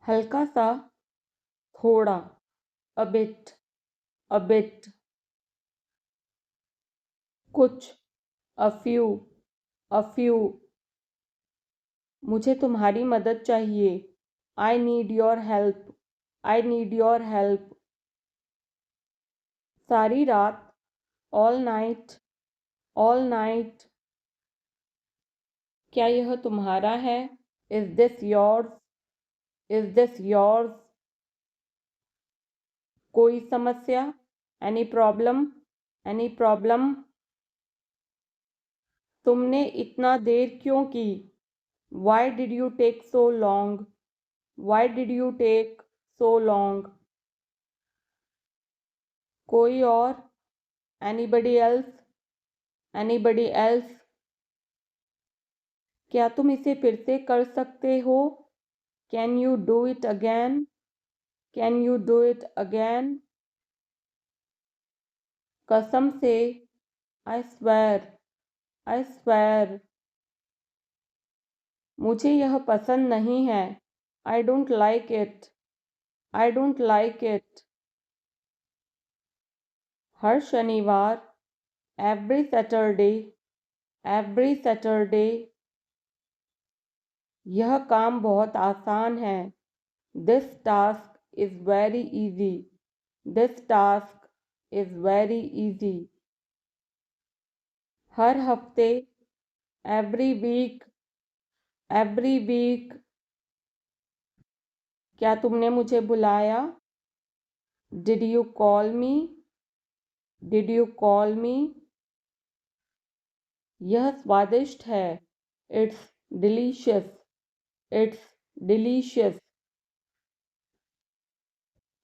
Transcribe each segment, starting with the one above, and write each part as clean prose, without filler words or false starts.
हल्का सा, थोड़ा, a bit, a bit, कुछ, a few, a few, मुझे तुम्हारी मदद चाहिए, I need your help, I need your help, सारी रात, all night, all night, क्या यह तुम्हारा है, is this yours, is this yours, कोई समस्या, any problem, any problem, तुमने इतना देर क्यों की, why did you take so long, why did you take so long, कोई और, anybody else, anybody else, क्या तुम इसे फिर से कर सकते हो, can you do it again, can you do it again, कसम से, I swear, I swear, मुझे यह पसंद नहीं है, I don't like it, I don't like it, हर शनिवार, every Saturday, every Saturday, यह काम बहुत आसान है, this task is very easy, this task is very easy, हर हफ्ते, every week, every week, क्या तुमने मुझे बुलाया, did you call me, did you call me, यह स्वादिष्ट है, it's delicious, it's delicious,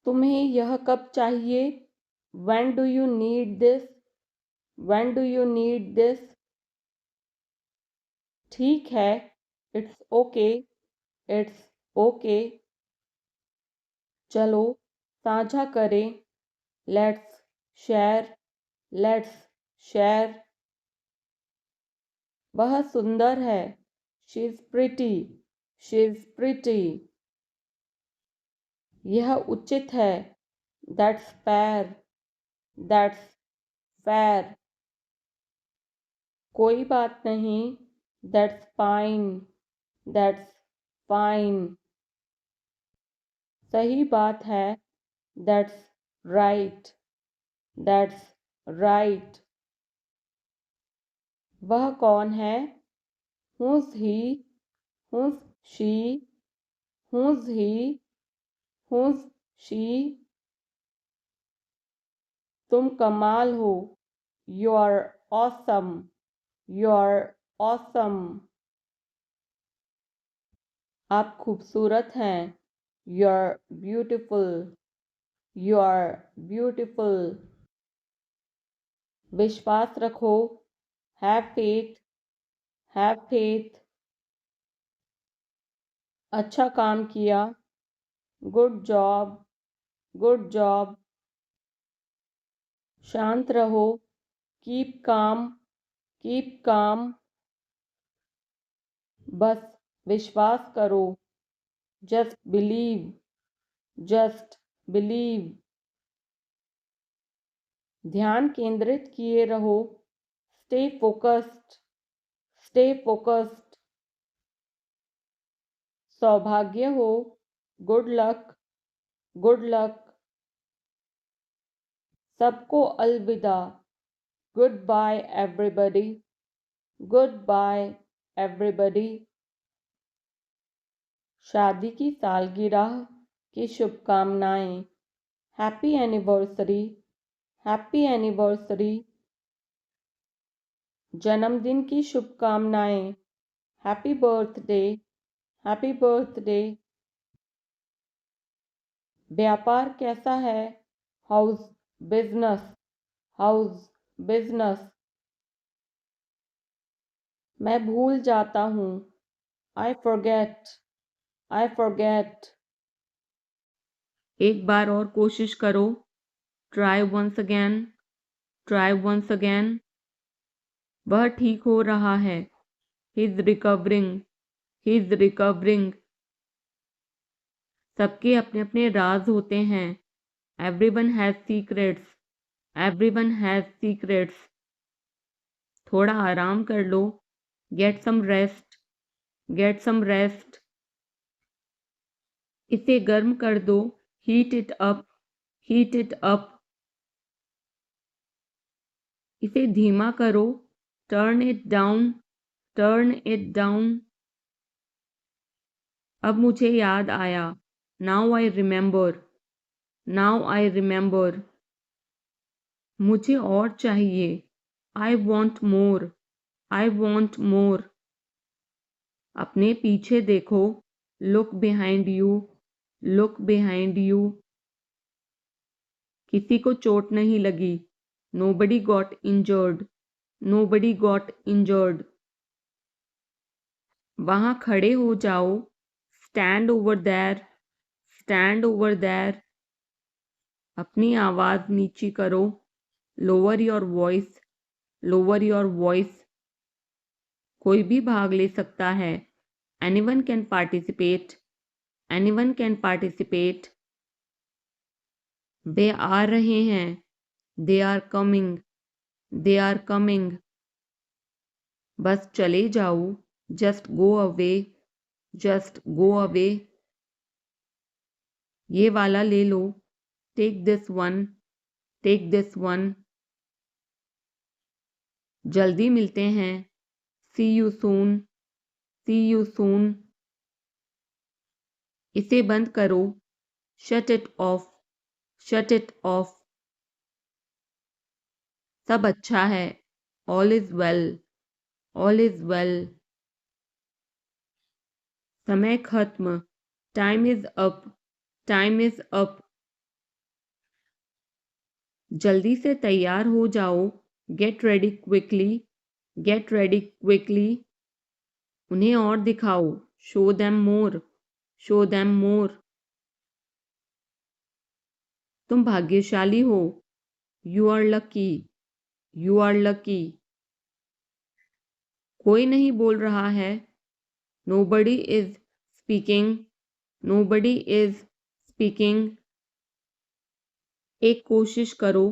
तुम्हें यह कब चाहिए, when do you need this, when do you need this, ठीक है, it's okay, it's okay, चलो साझा करें, let's share, let's share, वह सुंदर है, she's pretty, she's pretty, यह उचित है, that's fair, that's fair, कोई बात नहीं, that's fine, that's fine, सही बात है, that's right, that's right, वह कौन है, who's he, who's she, who's he, who's she, तुम कमाल हो, you are awesome, you are awesome, आप खूबसूरत हैं, you are beautiful, you are beautiful, विश्वास रखो, have faith, have faith, अच्छा काम किया, good job, good job, शांत रहो, keep calm, keep calm, बस विश्वास करो, just believe, just believe, ध्यान केंद्रित किए रहो, stay focused, stay focused, सौभाग्य हो, good luck, good luck, सबको अलविदा, goodbye everybody, goodbye everybody, शादी की सालगिरह की शुभकामनाएं, हैप्पी एनिवर्सरी, हैप्पी एनिवर्सरी, जन्मदिन की शुभकामनाएं, हैप्पी बर्थडे, हैप्पी बर्थडे, व्यापार कैसा है, हाउस बिजनेस, हाउस बिजनेस, मैं भूल जाता हूँ, आई फॉरगेट, आई फॉरगेट, एक बार और कोशिश करो, try once again, try once again, वह ठीक हो रहा है, he is recovering, he is recovering, सबके अपने अपने राज होते हैं। Everyone has secrets, everyone has secrets. थोड़ा आराम कर लो, get some rest, get some rest. इसे गर्म कर दो, heat it up, heat it up. इसे धीमा करो, turn it down, turn it down. अब मुझे याद आया, now I remember, now I remember. मुझे और चाहिए, I want more, I want more. अपने पीछे देखो, look behind you, look behind you. किसी को चोट नहीं लगी, nobody got injured, nobody got injured. वहां खड़े हो जाओ, stand over there, stand over there. अपनी आवाज नीची करो, lower your voice, lower your voice. कोई भी भाग ले सकता है, anyone can participate, anyone can participate. वे आ रहे हैं, they are coming, they are coming. बस चले जाओ, just go away, just go away. ये वाला ले लो, take this one, take this one. जल्दी मिलते हैं, see you soon, C you soon. इसे बंद करो, shut it off, shut it off. सब अच्छा है, all is well, all is well. समय खत्म, time is up, time is up. जल्दी से तैयार हो जाओ, get ready quickly, get ready quickly. उन्हें और दिखाओ, show them more, show them more. तुम भाग्यशाली हो, you are lucky, you are lucky. कोई नहीं बोल रहा है, nobody is speaking, nobody is speaking. एक कोशिश करो,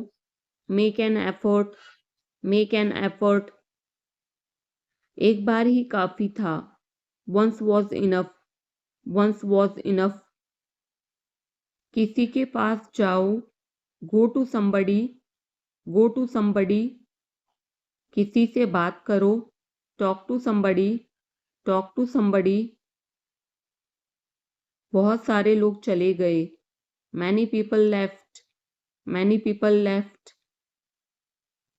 make an effort, make an effort. एक बार ही काफी था, once was enough, once was enough. किसी के पास जाओ, go to somebody, go to somebody. किसी से बात करो, talk to somebody, talk to somebody. बहुत सारे लोग चले गए, many people left, many people left.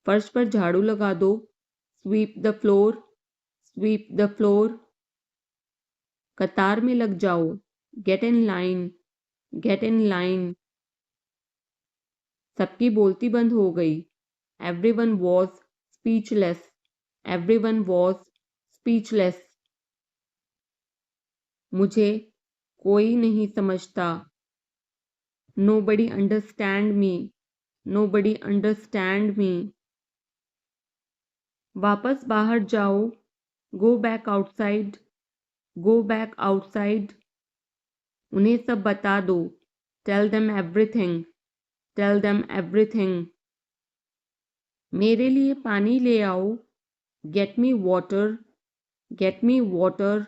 फर्श पर झाड़ू लगा दो, sweep the floor, sweep the floor. कतार में लग जाओ, get in line, get in line. सबकी बोलती बंद हो गई, everyone was speechless, everyone was speechless. मुझे कोई नहीं समझता, nobody understand me, nobody understand me. वापस बाहर जाओ, go back outside, go back outside. उन्हें सब बता दो, tell them everything, tell them everything. मेरे लिए पानी ले आओ, get me water, get me water.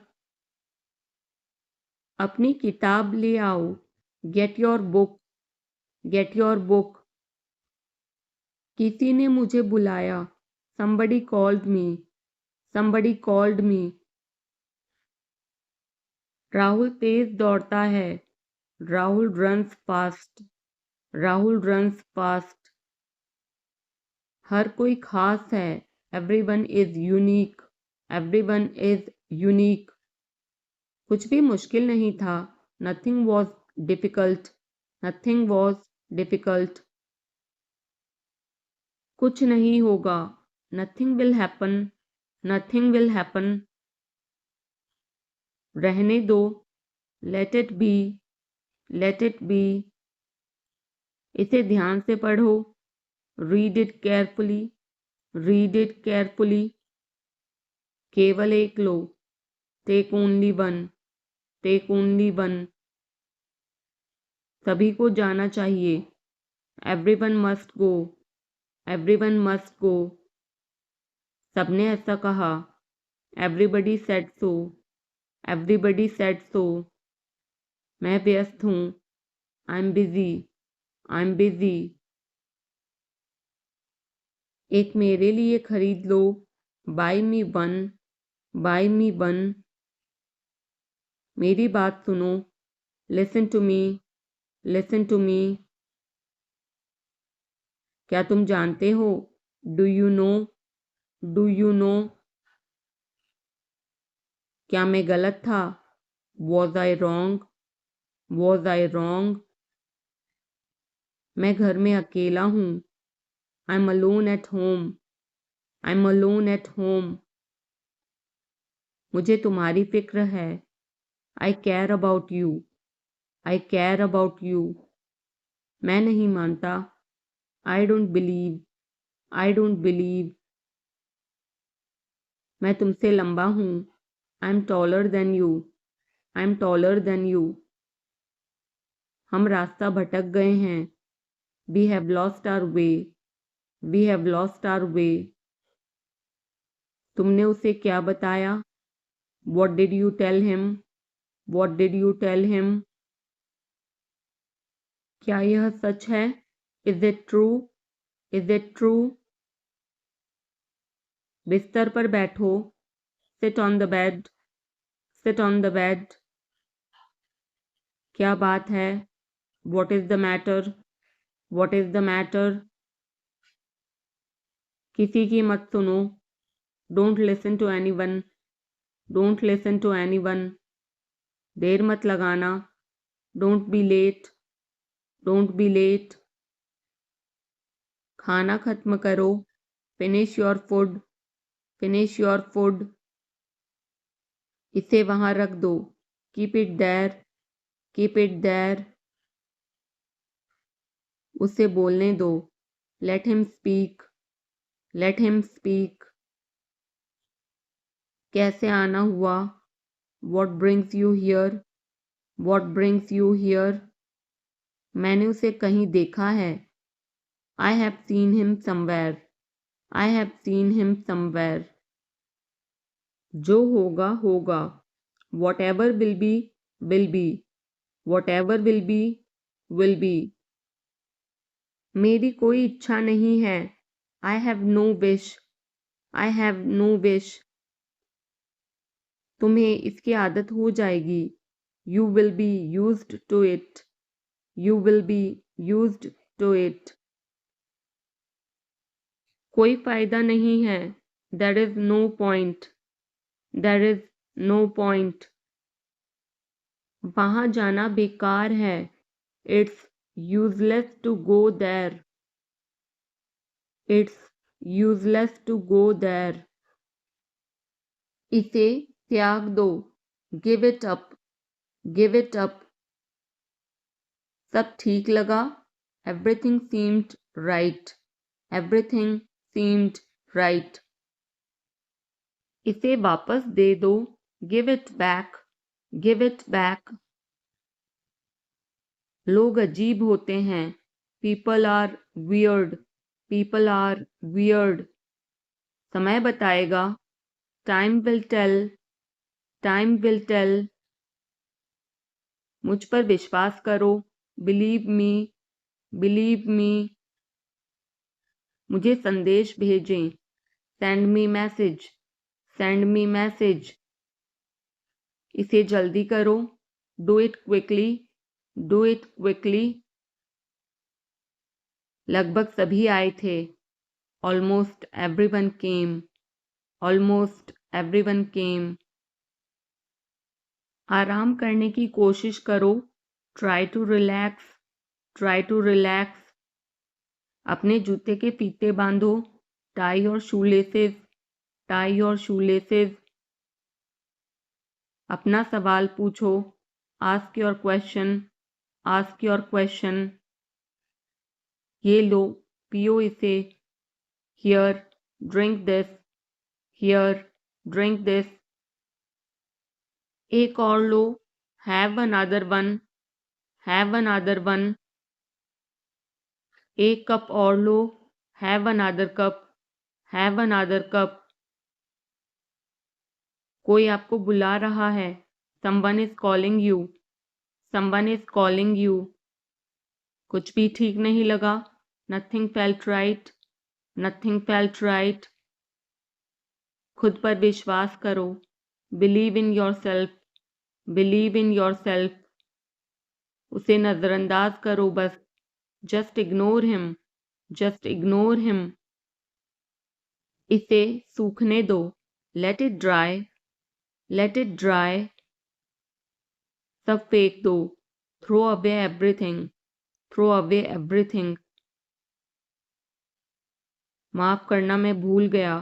अपनी किताब ले आओ, get your book, get your book. किसी ने मुझे बुलाया, somebody called me, somebody called me। Rahul तेज दौड़ता है, Rahul runs fast, Rahul runs fast. हर कोई खास है, everyone is unique, everyone is unique. कुछ भी मुश्किल नहीं था, nothing was difficult, nothing was difficult. कुछ नहीं होगा, nothing will happen, nothing will happen. रहने दो, let it be, let it be. इसे ध्यान से पढ़ो, read it carefully, read it carefully. केवल एक लो, take only one, take only one. सभी को जाना चाहिए। Everyone must go, everyone must go. सबने ऐसा कहा। Everybody said so, everybody said so. मैं व्यस्त हूँ। I am busy, I am busy. एक मेरे लिए खरीद लो। Buy me one, buy me one. मेरी बात सुनो। Listen to me, listen to me. क्या तुम जानते हो? Do you know, do you know. क्या मैं गलत था? Was I wrong, was I wrong. मैं घर में अकेला हूँ। I am alone at home, I am alone at home. मुझे तुम्हारी फिक्र है। I care about you, I care about you. मैं नहीं मानता। I don't believe, I don't believe. मैं तुमसे लंबा हूँ। I am taller than you, I am taller than you. हम रास्ता भटक गए हैं। We have lost our way, we have lost our way. तुमने उसे क्या बताया? What did you tell him, what did you tell him. क्या यह सच है? Is it true, is it true. बिस्तर पर बैठो। Sit on the bed, sit on the bed. क्या बात है? What is the matter, what is the matter. किसी की मत सुनो। Don't listen to anyone, don't listen to anyone. देर मत लगाना। Don't be late, don't be late. खाना खत्म करो। Finish your food, finish your food. इसे वहां रख दो। Keep it there, keep it there. उसे बोलने दो। Let him speak, let him speak. कैसे आना हुआ? What brings you here, what brings you here. मैंने उसे कहीं देखा है। I have seen him somewhere, I have seen him somewhere. जो होगा होगा। Whatever will be, will be, whatever will be, will be. मेरी कोई इच्छा नहीं है। I have no wish, I have no wish. तुम्हें इसकी आदत हो जाएगी। You will be used to it, you will be used to it. कोई फायदा नहीं है। There is no point, there is no point. वहां जाना बेकार है। It's useless to go there, it's useless to go there. इसे त्याग दो। Give it up, give it up. सब ठीक लगा। Everything seemed right, everything seemed right. इसे वापस दे दो। Give it back, give it back. लोग अजीब होते हैं। People are weird, people are weird. समय बताएगा। Time will tell, time will tell. मुझ पर विश्वास करो। Believe me, believe me. मुझे संदेश भेजें। Send me message, send me message. इसे जल्दी करो। Do it quickly, do it quickly. लगभग सभी आए थे। Almost everyone came, almost everyone came. आराम करने की कोशिश करो। Try to relax, try to relax. अपने जूते के फीते बांधो। टाई और शूलेसेस, टाई और शूलेसेस। अपना सवाल पूछो। Ask your question, ask your question. ये लो, पियो इसे। Here, drink this, here, drink this. एक और लो। Have another one, have another one, एक कप और लो, have another cup, have another cup. कोई आपको बुला रहा है, someone is calling you, someone is calling you. कुछ भी ठीक नहीं लगा, nothing felt right, nothing felt right. खुद पर विश्वास करो, believe in your self, believe in yourself. उसे नजरअंदाज करो बस, just ignore him, just ignore him. इसे सूखने दो, let it dry, let it dry. सब फेंक दो, throw away everything, throw away everything. माफ करना मैं भूल गया,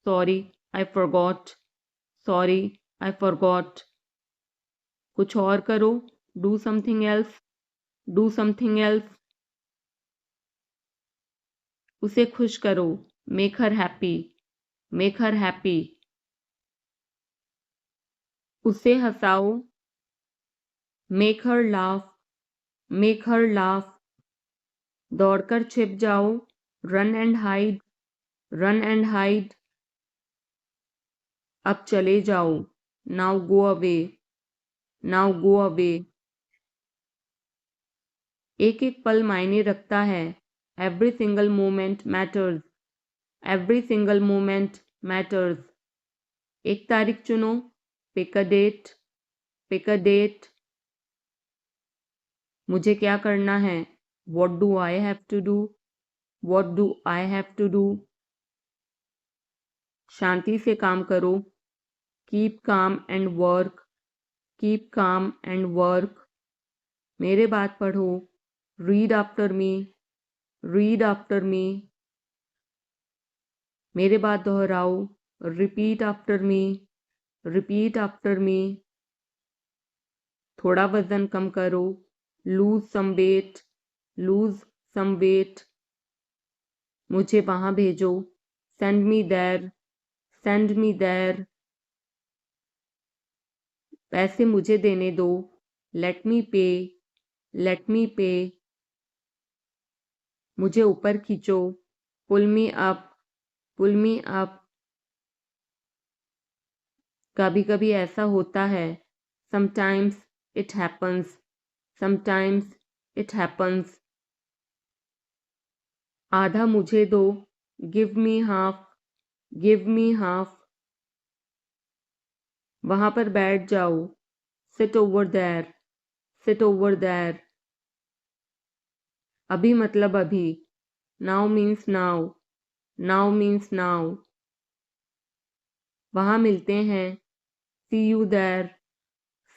sorry I forgot, sorry I forgot. कुछ और करो, do something else, do something else. उसे खुश करो, make her happy, make her happy. उसे हंसाओ, make her laugh, make her laugh. दौड़कर छिप जाओ, run and hide, run and hide. अब चले जाओ, now go away, now go away. एक एक पल मायने रखता है, every single moment matters, every single moment matters. एक तारीख चुनो, pick a date, pick a date. मुझे क्या करना है, what do I have to do, what do I have to do. शांति से काम करो, keep calm and work, keep calm and work. मेरे बात पढ़ो, read after me, read after me. मेरे बात दोहराओ, repeat after me, repeat after me. थोड़ा वजन कम करो, lose some weight, lose some weight. मुझे वहां भेजो, send me there, send me there. पैसे मुझे देने दो, लेट मी पे, लेट मी पे। मुझे ऊपर खींचो, पुल मी अप, पुल मी अप। कभी कभी ऐसा होता है, sometimes it happens, sometimes it happens. आधा मुझे दो, give me half, give me half. वहां पर बैठ जाओ, sit over there, sit over there. अभी मतलब अभी, now means now, now means now. वहां मिलते हैं, see you there,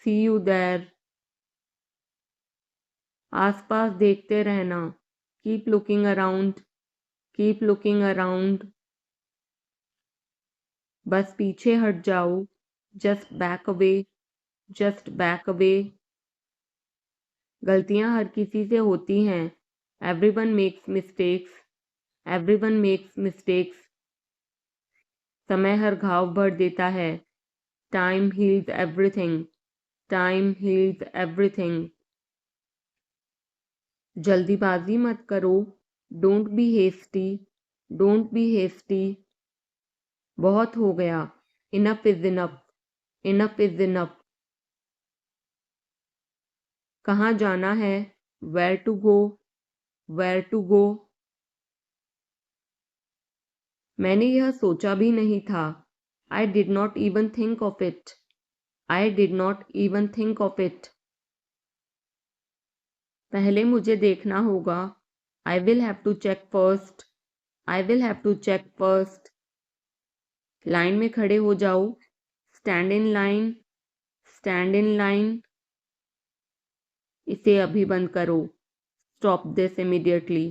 see you there. आसपास देखते रहना, keep looking around, keep looking around. बस पीछे हट जाओ, just back away, just back away. गलतियां हर किसी से होती हैं, everyone makes mistakes, everyone makes mistakes. समय हर घाव भर देता है, time heals everything, time heals everything. जल्दीबाजी मत करो, don't be hasty, don't be hasty. बहुत हो गया, enough is enough, enough is enough. कहाँ जाना है, where to go, where to go. मैंने यह सोचा भी नहीं था, I did not even think of it, I did not even think of it. पहले मुझे देखना होगा, I will have to check first, I will have to check first. Line में खड़े हो जाओ, stand in line, stand in line. इसे अभी बंद करो, stop this immediately,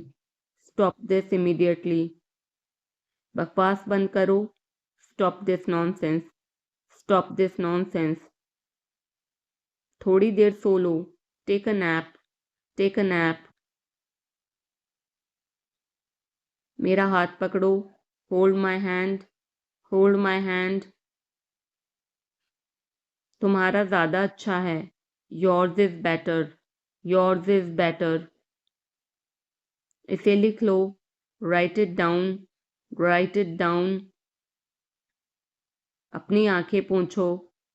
stop this immediately. बकवास बंद करो, stop this nonsense, stop this nonsense. थोड़ी देर सो लो, take a nap, take a nap. मेरा हाथ पकड़ो, hold my hand, hold my hand. तुम्हारा ज़्यादा अच्छा है, yours is better, yours is better. इसे लिख लो, write it down, write it down. अपनी आंखें पोंछो,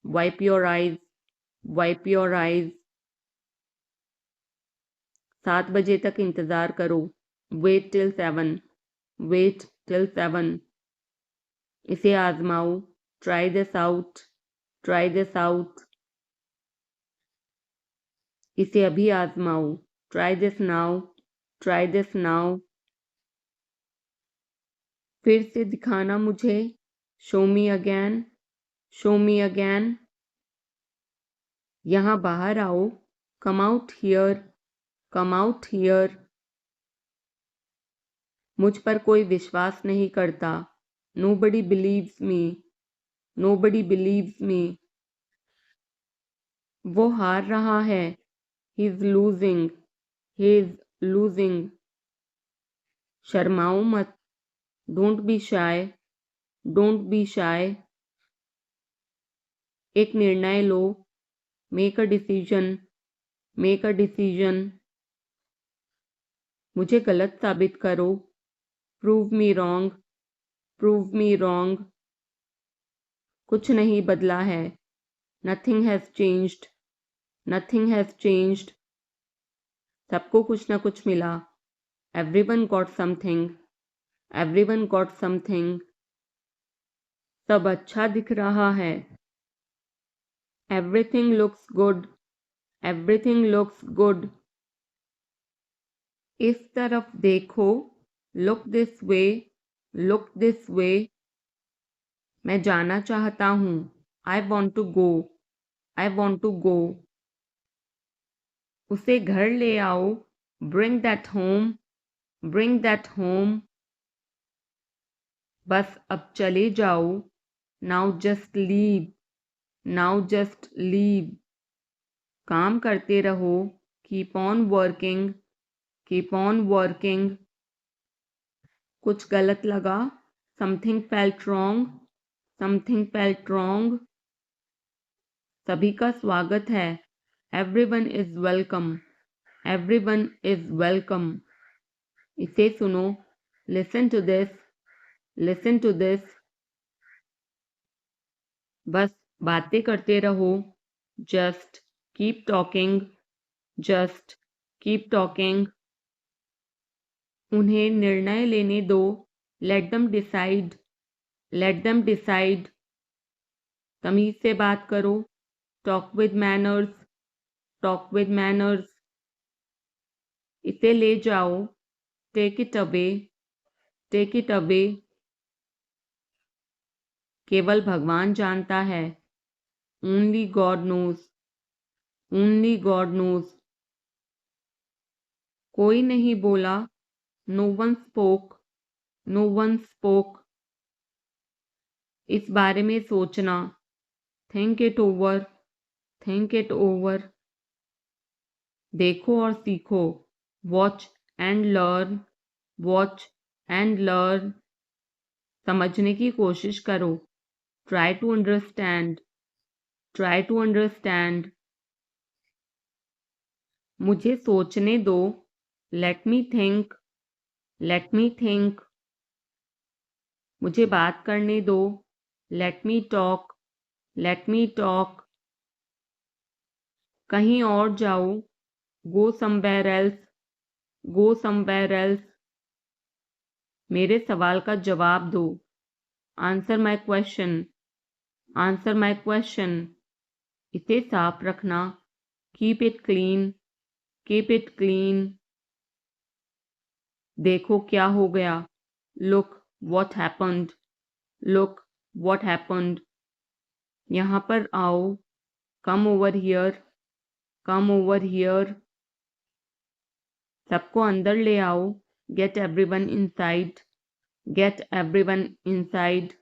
wipe your eyes, wipe your eyes. 7 बजे तक इंतज़ार करो, वेट टिल 7, वेट टिल 7। इसे आजमाओ, try this out, try this out. इसे अभी आजमाओ, try this now, try this now. फिर से दिखाना मुझे, show me again, show me again. यहाँ बाहर आओ, come out here, come out here. मुझ पर कोई विश्वास नहीं करता, nobody believes me, nobody believes me. वो हार रहा है, he is losing, he is losing. शर्माओ मत, don't be shy, don't be shy. एक निर्णय लो, make a decision, make a decision. मुझे गलत साबित करो, prove me wrong, prove me wrong. कुछ नहीं बदला है, nothing has changed, nothing has changed. सबको कुछ ना कुछ मिला, everyone got something, everyone got something. सब अच्छा दिख रहा है, everything looks good, everything looks good. इस तरफ देखो, look this way, look this way. मैं जाना चाहता हूँ, I want to go, I want to go. उसे घर ले आओ, bring that home, bring that home. बस अब चले जाओ, now just leave, now just leave. काम करते रहो, keep on working, keep on working. कुछ गलत लगा, something felt wrong, something felt wrong. सभी का स्वागत है, everyone is welcome, everyone is welcome. इसे सुनो, listen to this, listen to this. बस बातें करते रहो, just keep talking, just keep talking. उन्हें निर्णय लेने दो, let them decide, let them decide. तमीज से बात करो, talk with manners, talk with manners. इसे ले जाओ, take it away, take it away. केवल भगवान जानता है, only God knows, only God knows. कोई नहीं बोला, no one spoke, no one spoke. इस बारे में सोचना, think it over, think it over. देखो और सीखो, watch and learn, watch and learn. समझने की कोशिश करो, try to understand, try to understand. मुझे सोचने दो, let me think, let me think. मुझे बात करने दो, let me talk, let me talk. कहीं और जाओ, go somewhere else, go somewhere else. मेरे सवाल का जवाब दो, answer my question, answer my question. इसे साफ रखना, keep it clean, keep it clean. देखो क्या हो गया, look what happened, look what happened. यहाँ पर आओ, come over here, come over here. सबको अंदर ले आओ, get everyone inside, get everyone inside.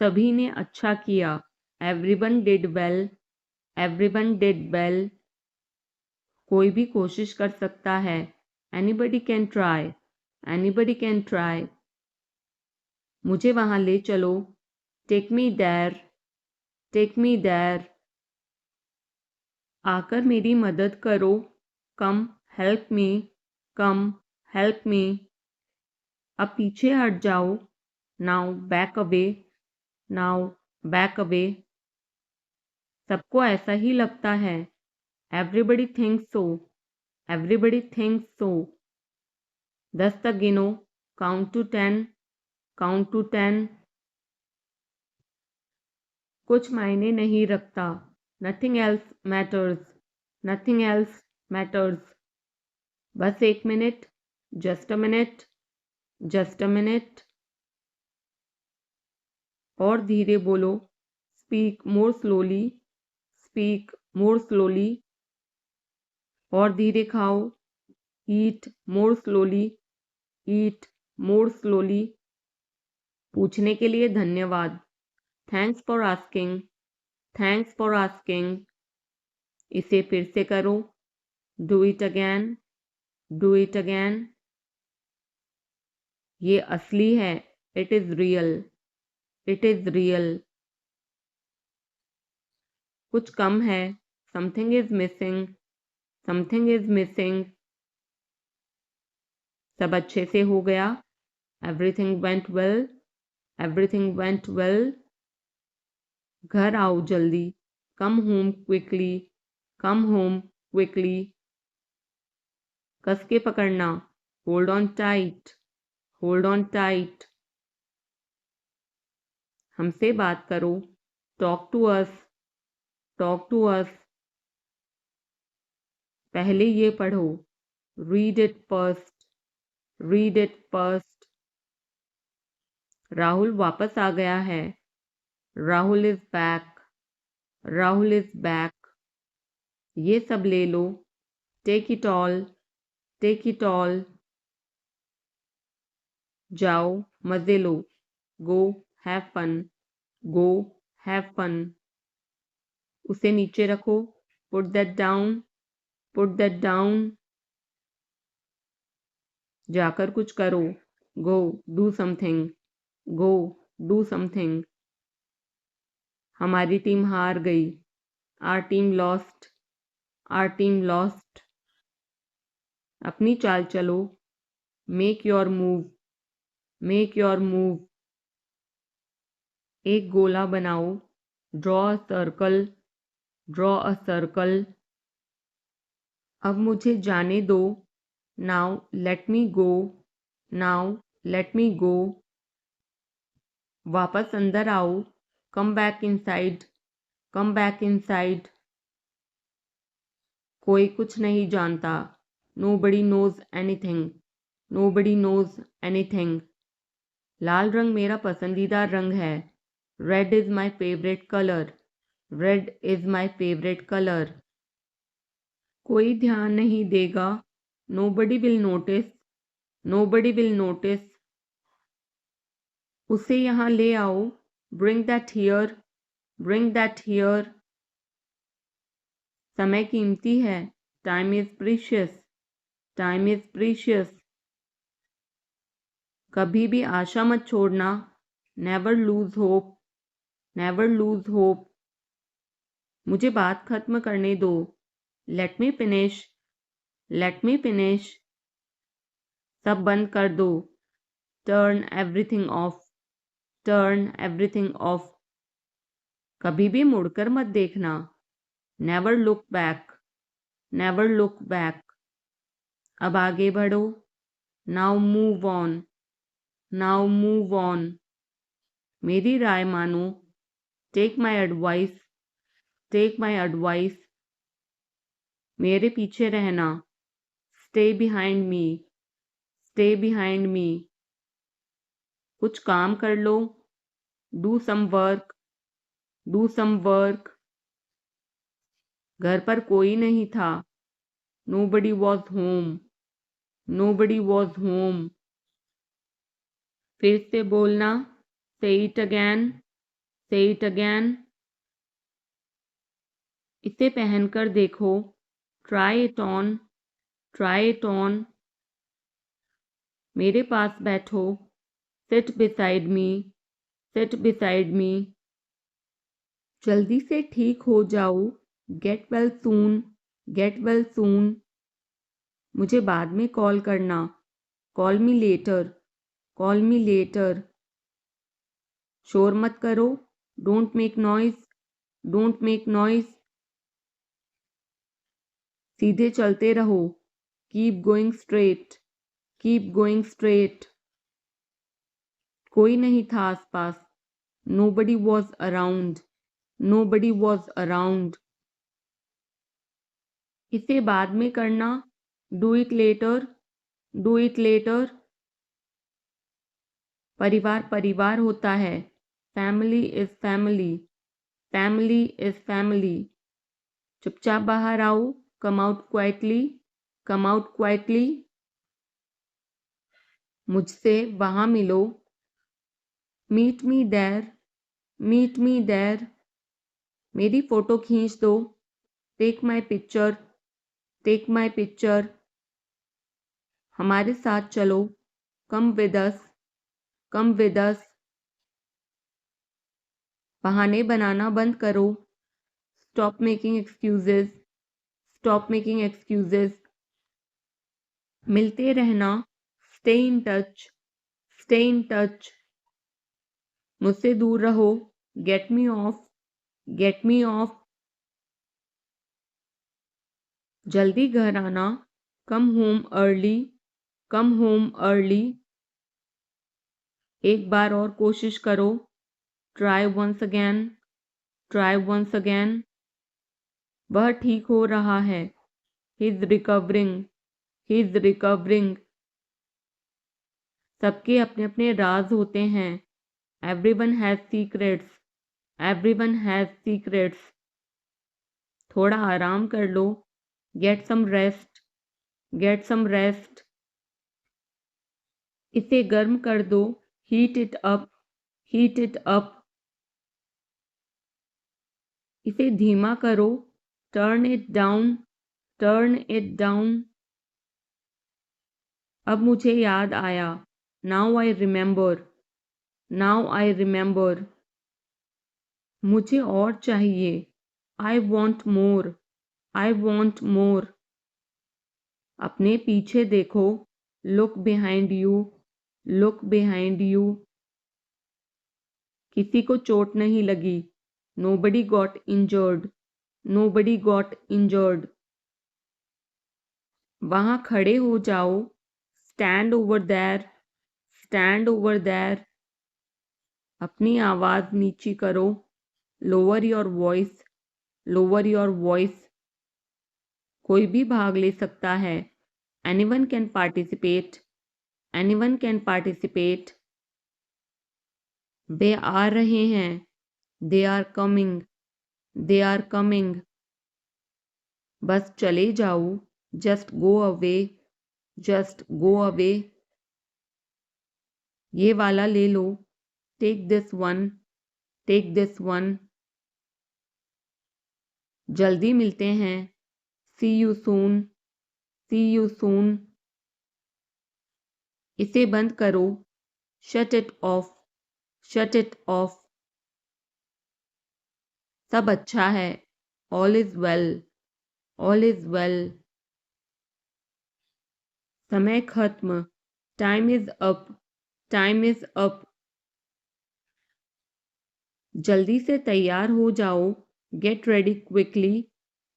सभी ने अच्छा किया, everyone did well, everyone did well. कोई भी कोशिश कर सकता है, anybody can try, anybody can try. मुझे वहां ले चलो, take me there, take me there. आकर मेरी मदद करो, कम हेल्प मी, कम हेल्प मी। अब पीछे हट जाओ, now back away, now back away. सबको ऐसा ही लगता है, एवरीबडी थिंक्स सो, एवरीबडी थिंक्स सो। 10 तक गिनो, काउंट टू 10, काउंट टू 10। कुछ मायने नहीं रखता, nothing else matters, nothing else matters. बस 1 minute, just a minute, just a minute. और धीरे बोलो, speak more slowly, speak more slowly. और धीरे खाओ, ईट मोर स्लोली, ईट मोर स्लोली। पूछने के लिए धन्यवाद, thanks for asking, thanks for asking. इसे फिर से करो, do it again, do it again. ये असली है, it is real, it is real. कुछ कम है, something is missing, something is missing. सब अच्छे से हो गया, everything went well, everything went well. घर आओ जल्दी, come home quickly, come home quickly. कस के पकड़ना, hold on tight, hold on tight. हमसे बात करो, talk to us, talk to us. पहले ये पढ़ो, read it first, read it first. Rahul वापस आ गया है, Rahul is back, Rahul is back. ये सब ले लो, take it all, take it all. जाओ मजे लो, go have fun, go have fun. उसे नीचे रखो, put that down, put that down. जाकर कुछ करो, go do something, go do something. हमारी टीम हार गई, our team lost, are team lost. अपनी चाल चलो, make your move, make your move. एक गोला बनाओ, draw a circle, draw a circle. अब मुझे जाने दो, now let me go, now let me go. वापस अंदर आओ, come back inside, come back inside. कोई कुछ नहीं जानता, nobody knows anything, nobody knows anything. लाल रंग मेरा पसंदीदा रंग है, red is my favourite colour, red is my favourite colour. कोई ध्यान नहीं देगा, nobody will notice, nobody will notice. उसे यहाँ ले आओ, bring that here, bring that here. समय कीमती है, time is precious, time is precious. कभी भी आशा मत छोड़ना, never lose hope, never lose hope. मुझे बात खत्म करने दो, let me finish, let me finish. सब बंद कर दो, turn everything of, turn everything of. कभी भी मुड़कर मत देखना, never look back, never look back. अब आगे बढ़ो, now move on, now move on. मेरी राय मानो, take my advice, take my advice. मेरे पीछे रहना, stay behind me, stay behind me. कुछ काम कर लो, do some work, do some work. घर पर कोई नहीं था, nobody was home, nobody was home. फिर से बोलना, say it again, say it again. इसे पहनकर देखो, try it on, try it on. मेरे पास बैठो, sit beside me, sit beside me. जल्दी से ठीक हो जाओ, get well soon, get well सून। मुझे बाद में कॉल करना, call me later, call me later. शोर मत करो, don't make noise, don't make noise. सीधे चलते रहो, keep going straight, keep going straight. कोई नहीं था आसपास, nobody was around, nobody was around। इसे बाद में करना, do it later, do it later। परिवार परिवार होता है, family is family, family is family। चुपचाप बाहर आओ, come out quietly, come out quietly। मुझसे वहां मिलो, meet me there, meet me there। मेरी फोटो खींच दो, take my picture, take my picture। हमारे साथ चलो, come with us, come with us। बहाने बनाना बंद करो, stop making excuses, stop making excuses। मिलते रहना, stay in touch, stay in touch। मुझसे दूर रहो, get me off, get me off। जल्दी घर आना, come home early, come home early। एक बार और कोशिश करो, try once again, try once again। वह ठीक हो रहा है, he's recovering, he's recovering। सबके अपने अपने राज होते हैं, everyone has secrets, everyone has secrets। थोड़ा आराम कर लो, get some rest, get some rest। इसे गर्म कर दो, heat it up, heat it up। इसे धीमा करो, turn it down, turn it down। अब मुझे याद आया, now I remember, now I remember। मुझे और चाहिए, I want more, I want more। अपने पीछे देखो, look behind you, look behind you। किसी को चोट नहीं लगी, nobody got injured, nobody got injured। वहां खड़े हो जाओ, stand over there, stand over there। अपनी आवाज नीची करो, lower your voice, lower your voice। कोई भी भाग ले सकता है, anyone can participate, anyone can participate। वे आ रहे हैं, they are coming, they are coming। बस चले जाओ, just go away, just go away। ये वाला ले लो, take this one, take this one। जल्दी मिलते हैं, see you soon, see you soon। इसे बंद करो, shut it off, shut it off। सब अच्छा है, all is well, all is well। समय खत्म, time is up, time is up। जल्दी से तैयार हो जाओ, get ready quickly,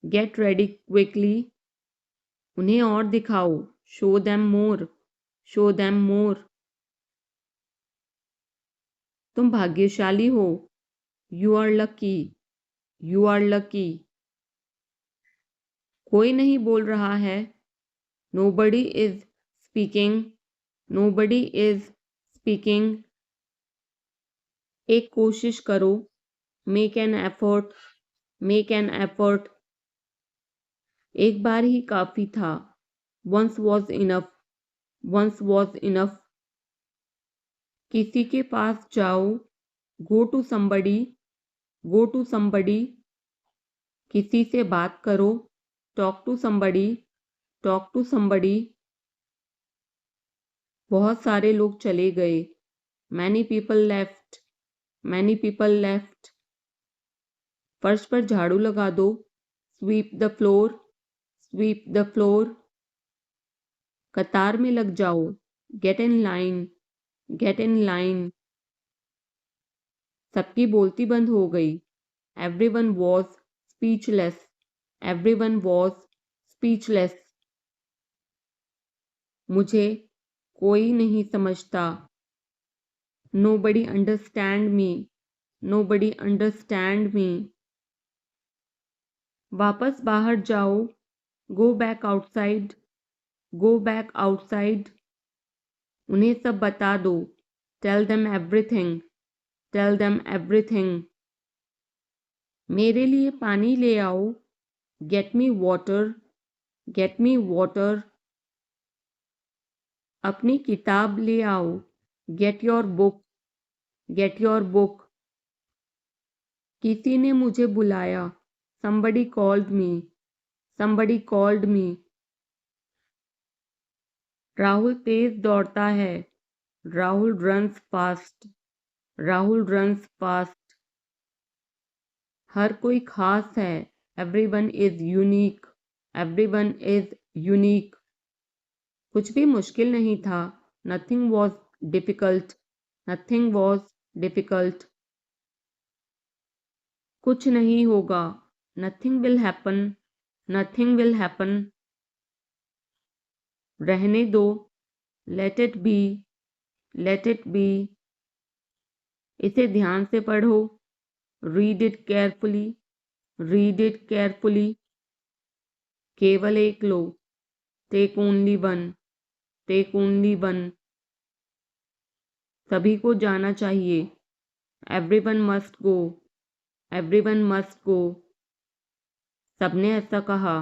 get ready quickly। उन्हें और दिखाओ, show them more, show them more। तुम भाग्यशाली हो, you are lucky, you are lucky। कोई नहीं बोल रहा है, nobody is speaking, nobody is speaking। एक कोशिश करो, make an effort, make an effort। एक बार ही काफी था, once was enough, once was enough। किसी के पास जाओ, go to somebody, go to somebody। किसी से बात करो, talk to somebody, talk to somebody। बहुत सारे लोग चले गए, many people left, many people left। फर्श पर झाड़ू लगा दो, sweep the floor, sweep the floor. कतार में लग जाओ, get in line, get in line. सबकी बोलती बंद हो गई, everyone was speechless, everyone was speechless. मुझे कोई नहीं समझता, nobody understand me, nobody understand me. वापस बाहर जाओ, go back outside, go back outside. उन्हें सब बता दो, tell them everything, tell them everything. मेरे लिए पानी ले आओ, get me water, get me water. अपनी किताब ले आओ, get your book, get your book. किसी ने मुझे बुलाया, somebody called me, somebody called me. Rahul तेज दौड़ता है, Rahul runs fast, Rahul runs fast. हर कोई खास है, everyone is unique, everyone is unique. कुछ भी मुश्किल नहीं था, nothing was difficult, nothing was difficult. कुछ नहीं होगा, nothing will happen, nothing will happen. रहने दो, let it be, let it be. इसे ध्यान से पढ़ो, read it carefully, read it carefully. केवल एक लो, take only one, take only one. सभी को जाना चाहिए, everyone must go, everyone must go. सबने ऐसा कहा,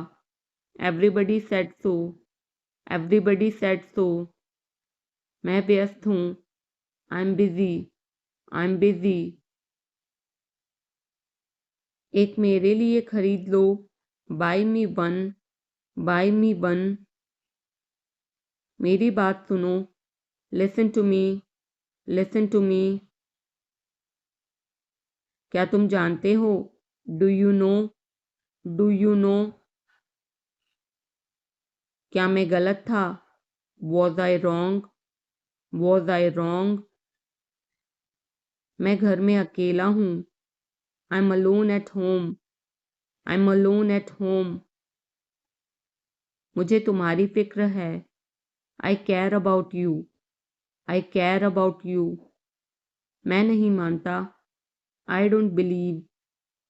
everybody said so, everybody said so. मैं व्यस्त हूँ, I'm busy, I'm busy. एक मेरे लिए खरीद लो, buy me one, buy me one. मेरी बात सुनो, listen to me, listen to me. क्या तुम जानते हो, do you know, do you know. क्या मैं गलत था, was I wrong, was I wrong. मैं घर में अकेला हूँ, I'm alone at home, I'm alone at home. मुझे तुम्हारी फिक्र है, I care about you, I care about you. मैं नहीं मानता, I don't believe,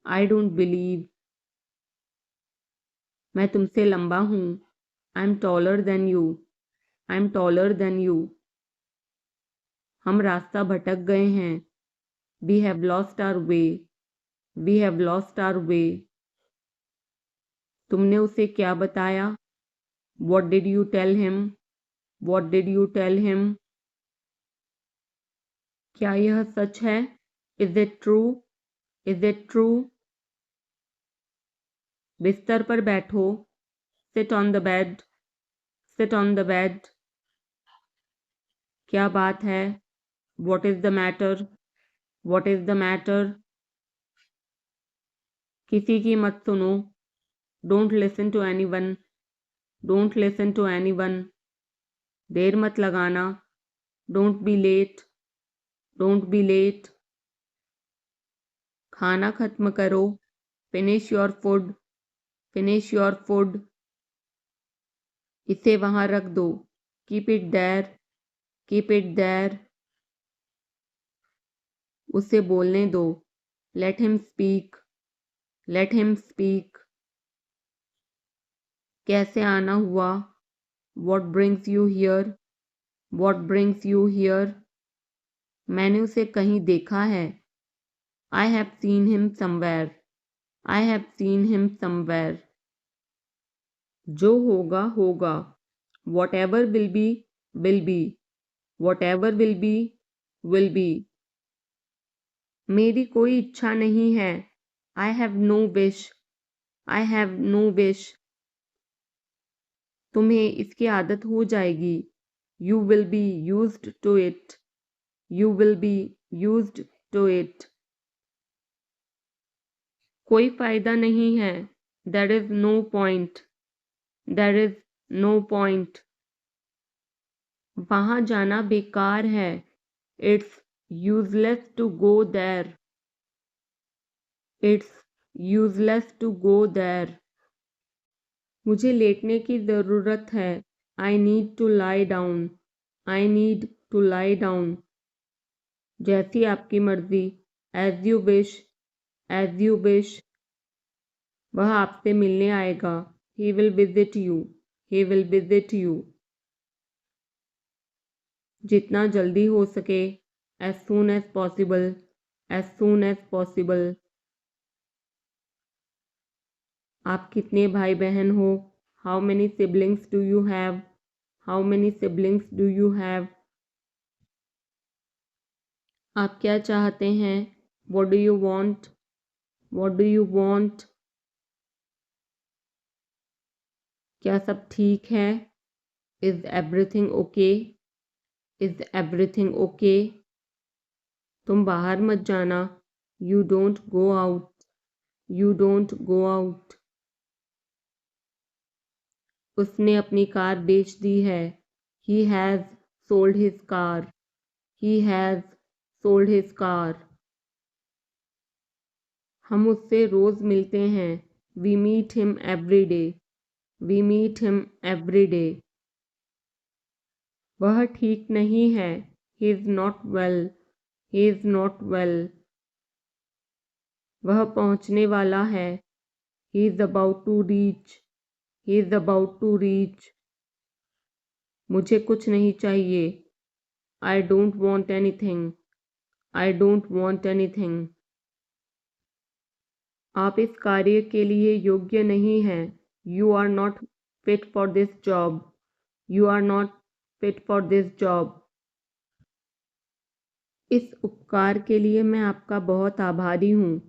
I don't believe. मैं तुमसे लंबा हूँ, I'm taller than you, I'm taller than you. हम रास्ता भटक गए हैं, we have lost our way, we have lost our way. तुमने उसे क्या बताया, what did you tell him, what did you tell him. क्या यह सच है, is it true, is it true. बिस्तर पर बैठो, sit on the bed, sit on the bed. क्या बात है, what is the matter, what is the matter. किसी की मत सुनो, don't listen to anyone, don't listen to anyone. देर मत लगाना, don't be late, don't be late. खाना खत्म करो, finish your food, finish your food. इसे वहां रख दो, keep it there, keep it there. उसे बोलने दो, let him speak, let him speak. कैसे आना हुआ, what brings you here, what brings you here. मैंने उसे कहीं देखा है, I have seen him somewhere, I have seen him somewhere. जो होगा होगा, whatever will be, will be, whatever will be, will be. मेरी कोई इच्छा नहीं है, I have no wish, I have no wish. तुम्हें इसकी आदत हो जाएगी, you will be used to it, you will be used to it. कोई फायदा नहीं है, There is no point. There is no point. वहाँ जाना बेकार है. It's useless to go there. It's useless to go there. मुझे लेटने की ज़रूरत है. I need to lie down. I need to lie down. जैसी आपकी मर्जी. As you wish. As you wish. वह आपसे मिलने आएगा. He will visit you. He will visit you. जितना जल्दी हो सके. As soon as possible. As soon as possible. आप कितने भाई बहन हो? How many siblings do you have? How many siblings do you have? आप क्या चाहते हैं? What do you want? What do you want? क्या सब ठीक है? Is everything okay? Is everything okay? तुम बाहर मत जाना. You don't go out. You don't go out. उसने अपनी कार बेच दी है. He has sold his car. He has sold his car. हम उससे रोज़ मिलते हैं. We meet him every day. We meet him every day. वह ठीक नहीं है. He is not well. He is not well. वह पहुंचने वाला है. He is about to reach. He is about to reach. मुझे कुछ नहीं चाहिए. I don't want anything. I don't want anything. आप इस कार्य के लिए योग्य नहीं हैं. You are not fit for this job. You are not fit for this job. इस उपकार के लिए मैं आपका बहुत आभारी हूँ.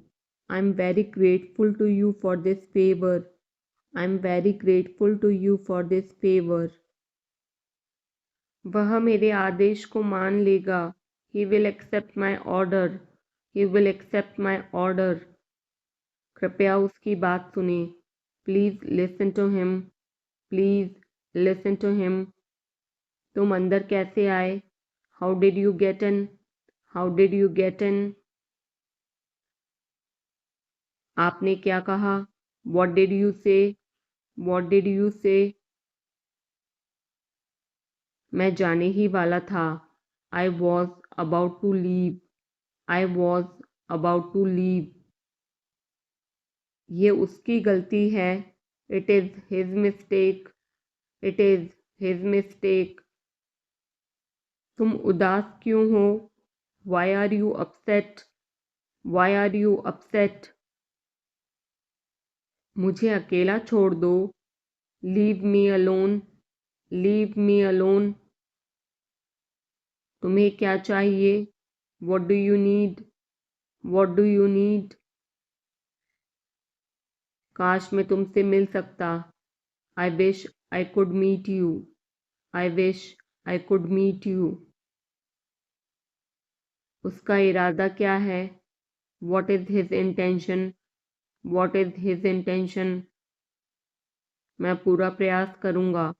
I'm very grateful to you for this favor. I'm very grateful to you for this favor. वह मेरे आदेश को मान लेगा. He will accept my order. He will accept my order. कृपया उसकी बात सुने. Please listen to him. Please listen to him. तुम अंदर कैसे आए? How did you get in? How did you get in? आपने क्या कहा? What did you say? What did you say? मैं जाने ही वाला था. I was about to leave. I was about to leave. ये उसकी गलती है. It is his mistake. It is his mistake. तुम उदास क्यों हो? Why are you upset? Why are you upset? मुझे अकेला छोड़ दो. Leave me alone. Leave me alone. तुम्हें क्या चाहिए? What do you need? What do you need? काश मैं तुमसे मिल सकता. I wish I could meet you. I wish I could meet you. उसका इरादा क्या है? What is his intention? What is his intention? मैं पूरा प्रयास करूँगा.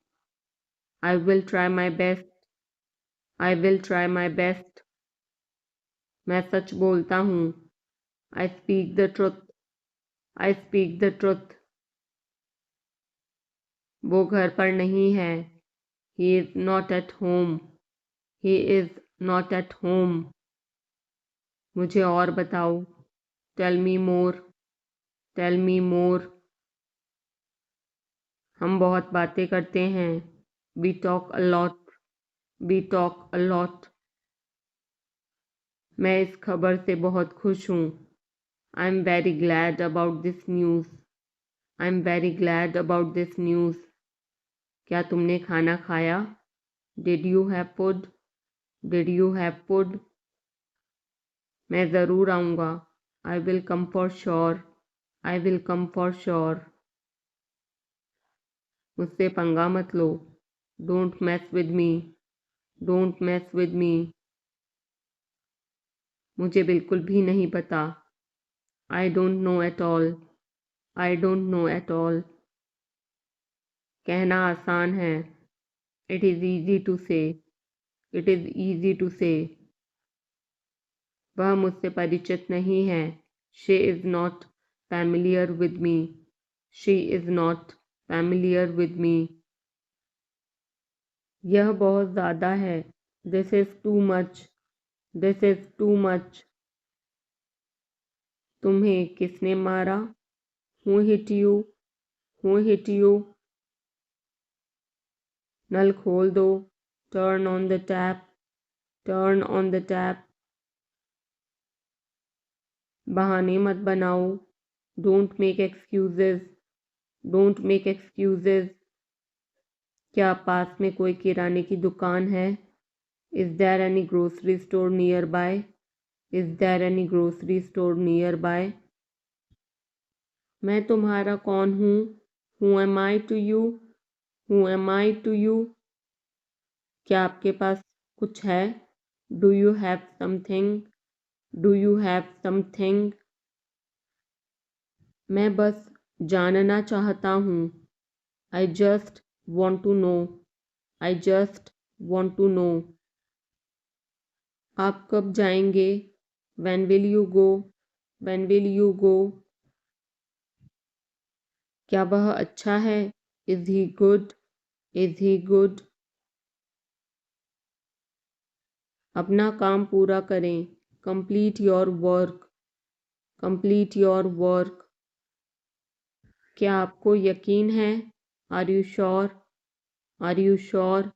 I will try my best. I will try my best. मैं सच बोलता हूँ. I speak the truth. I speak the truth. वो घर पर नहीं है. He is not at home. He is not at home. मुझे और बताओ. Tell me more. Tell me more. हम बहुत बातें करते हैं. We talk a lot. We talk a lot. मैं इस खबर से बहुत खुश हूँ. I'm very glad about this news. I'm very glad about this news. क्या तुमने खाना खाया? Did you have food? Did you have food? मैं ज़रूर आऊँगा. I will come for sure. I will come for sure. मुझसे पंगा मत लो. Don't mess with me. Don't mess with me. मुझे बिल्कुल भी नहीं पता. I don't know at all. I don't know at all. कहना आसान है. It is easy to say. It is easy to say. वह मुझसे परिचित नहीं है. She is not familiar with me. She is not familiar with me. यह बहुत ज़्यादा है. This is too much. This is too much. तुम्हें किसने मारा? Who hit you? Who hit you? नल खोल दो. Turn on the tap. Turn on the tap. बहाने मत बनाओ. Don't make excuses. Don't make excuses. क्या पास में कोई किराने की दुकान है? Is there any grocery store nearby? Is there any grocery store nearby? मैं तुम्हारा कौन हूँ? Who am I to you? Who am I to you? क्या आपके पास कुछ है? Do you have something? Do you have something? मैं बस जानना चाहता हूँ. I just want to know. I just want to know. आप कब जाएंगे? When will you go? When will you go? क्या वह अच्छा है? Is he good? Is he good? अपना काम पूरा करें. Complete your work. Complete your work. क्या आपको यकीन है? Are you sure? Are you sure?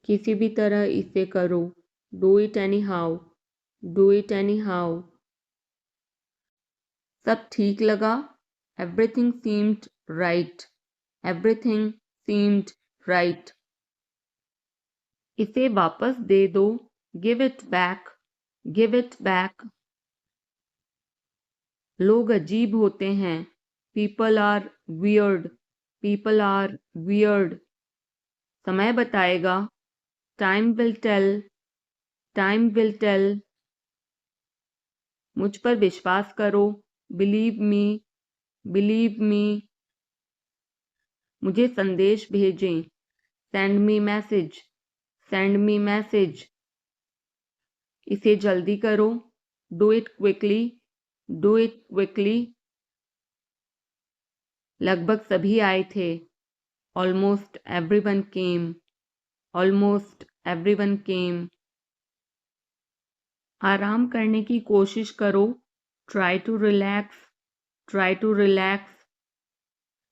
किसी भी तरह इसे करो. Do it anyhow. Do it anyhow. सब ठीक लगा? Everything seemed right. Everything seemed right. इसे वापस दे दो. Give it back. Give it back. लोग अजीब होते हैं. People are weird. People are weird. समय बताएगा. Time will tell. Time will tell. मुझ पर विश्वास करो. Believe me. Believe me. मुझे संदेश भेजें. Send me message. Send me message. इसे जल्दी करो. Do it quickly. Do it quickly. लगभग सभी आए थे. Almost everyone came. Almost everyone came. आराम करने की कोशिश करो. Try to relax. Try to relax.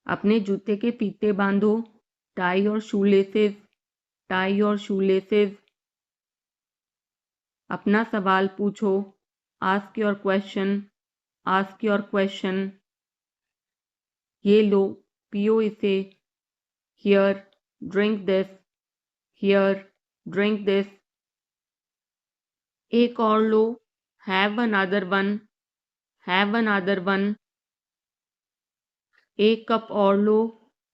अपने जूते के फीते बांधो. Tie your shoelaces. Tie your shoelaces. अपना सवाल पूछो. Ask your question. Ask your question. ये लो, पियो इसे. Here, drink this. Here, drink this. एक और लो. Have another one. Have another one. एक कप और लो.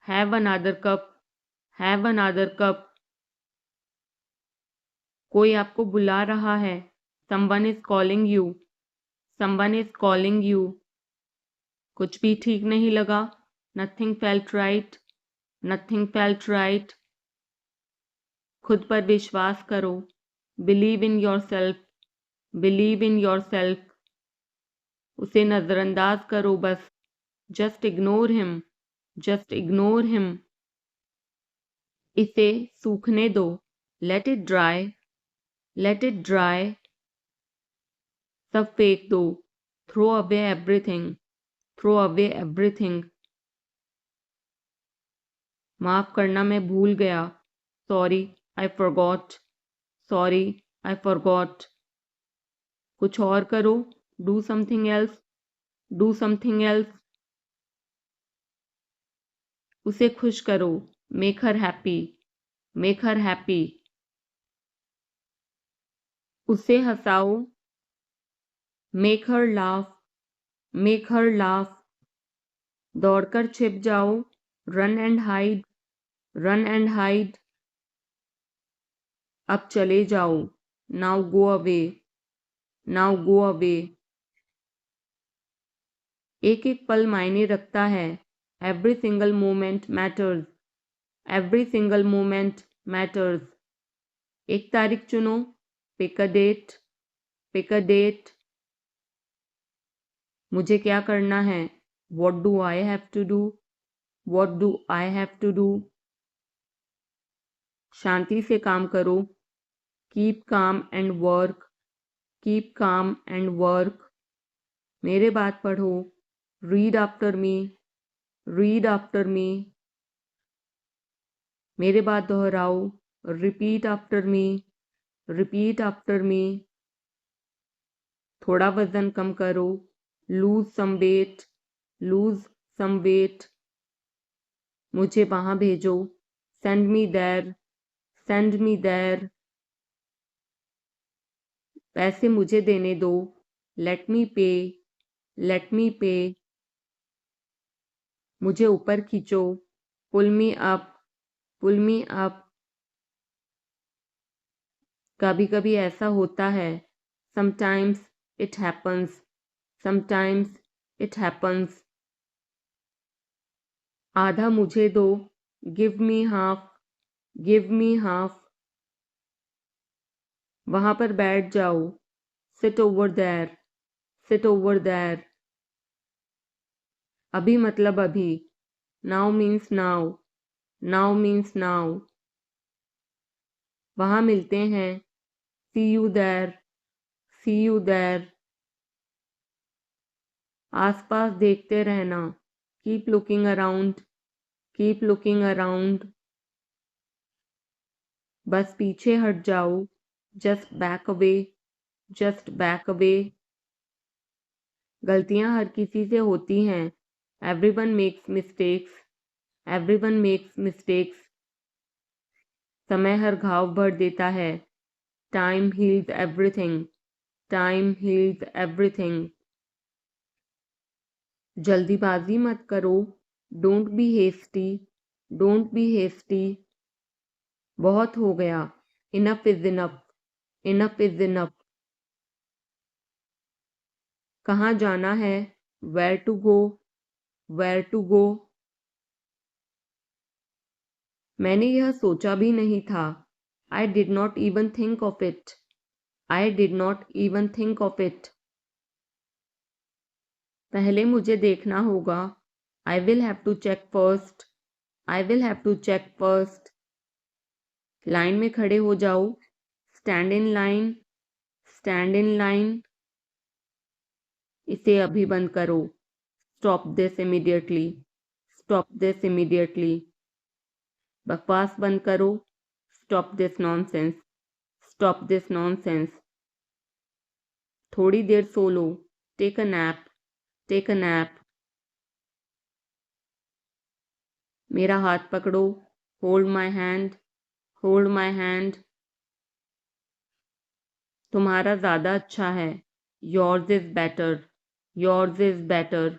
Have another cup. Have another cup. कोई आपको बुला रहा है. Someone is calling you. Someone is calling you. कुछ भी ठीक नहीं लगा. Nothing felt right. Nothing felt right. खुद पर विश्वास करो. Believe in yourself. Believe in yourself. उसे नज़रअंदाज करो बस. Just ignore him. Just ignore him. इसे सूखने दो. Let it dry. Let it dry. सब फेंक दो. Throw away everything. Throw away everything. माफ करना मैं भूल गया. Sorry, I forgot. Sorry, I forgot. कुछ और करो. Do something else. Do something else. उसे खुश करो. Make her happy. Make her happy. उसे हंसाओ. Make her laugh. Make her laugh. दौड़कर छिप जाओ. Run and hide. Run and hide. अब चले जाओ. Now go away. Now go away. एक एक पल मायने रखता है। Every single moment matters. Every single moment matters. एक तारीख चुनो। Pick a date. Pick a date. मुझे क्या करना है? What do I have to do? What do I have to do? शांति से काम करो। Keep calm and work. Keep calm and work. मेरे बात पढ़ो। Read after me. Read after me. मेरे बात दोहराओ। Repeat after me. Repeat after me. थोड़ा वजन कम करो। Lose some weight. Lose some weight. मुझे वहां भेजो। Send me there. Send me there. पैसे मुझे देने दो। Let me pay. Let me pay. मुझे ऊपर खींचो। Pull me up. Pull me up. कभी कभी ऐसा होता है। Sometimes it happens. Sometimes it happens. आधा मुझे दो। Give me half. Give me half. वहां पर बैठ जाओ। Sit over there. Sit over there. अभी मतलब अभी। Now means now. Now means now. वहां मिलते हैं। See you there. See you there. आसपास देखते रहना। Keep looking around. Keep looking around. बस पीछे हट जाओ। Just back away. Just back away. गलतियां हर किसी से होती हैं। Everyone makes mistakes. Everyone makes mistakes. समय हर घाव भर देता है। Time heals everything. Time heals everything. जल्दीबाजी मत करो। Don't be hasty. Don't be hasty. बहुत हो गया। Enough is enough. Enough is enough. कहाँ जाना है? Where to go? Where to go? मैंने यह सोचा भी नहीं था। I did not even think of it. I did not even think of it. पहले मुझे देखना होगा। I will have to check first. I will have to check first. Line में खड़े हो जाओ। Stand in line. Stand in line. इसे अभी बंद करो। Stop this immediately. Stop this immediately. बकवास बंद करो। Stop this nonsense. Stop this nonsense. थोड़ी देर सो लो। Take a nap. Take a nap. मेरा हाथ पकड़ो। Hold my hand. Hold my hand. तुम्हारा ज़्यादा अच्छा है। Yours is better. Yours is better.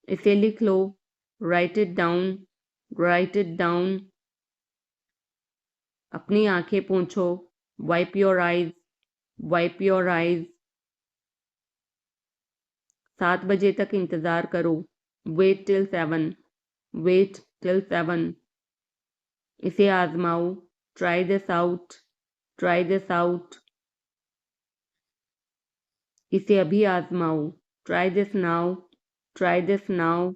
इसे लिख लो। Write it down. Write it down. अपनी आंखें पोंछो। Wipe your eyes. Wipe your eyes. 7 बजे तक इंतज़ार करो। Wait till 7. Wait till 7. इसे आजमाओ। Try this out. Try this out. इसे अभी आजमाओ। Try this now. Try this now.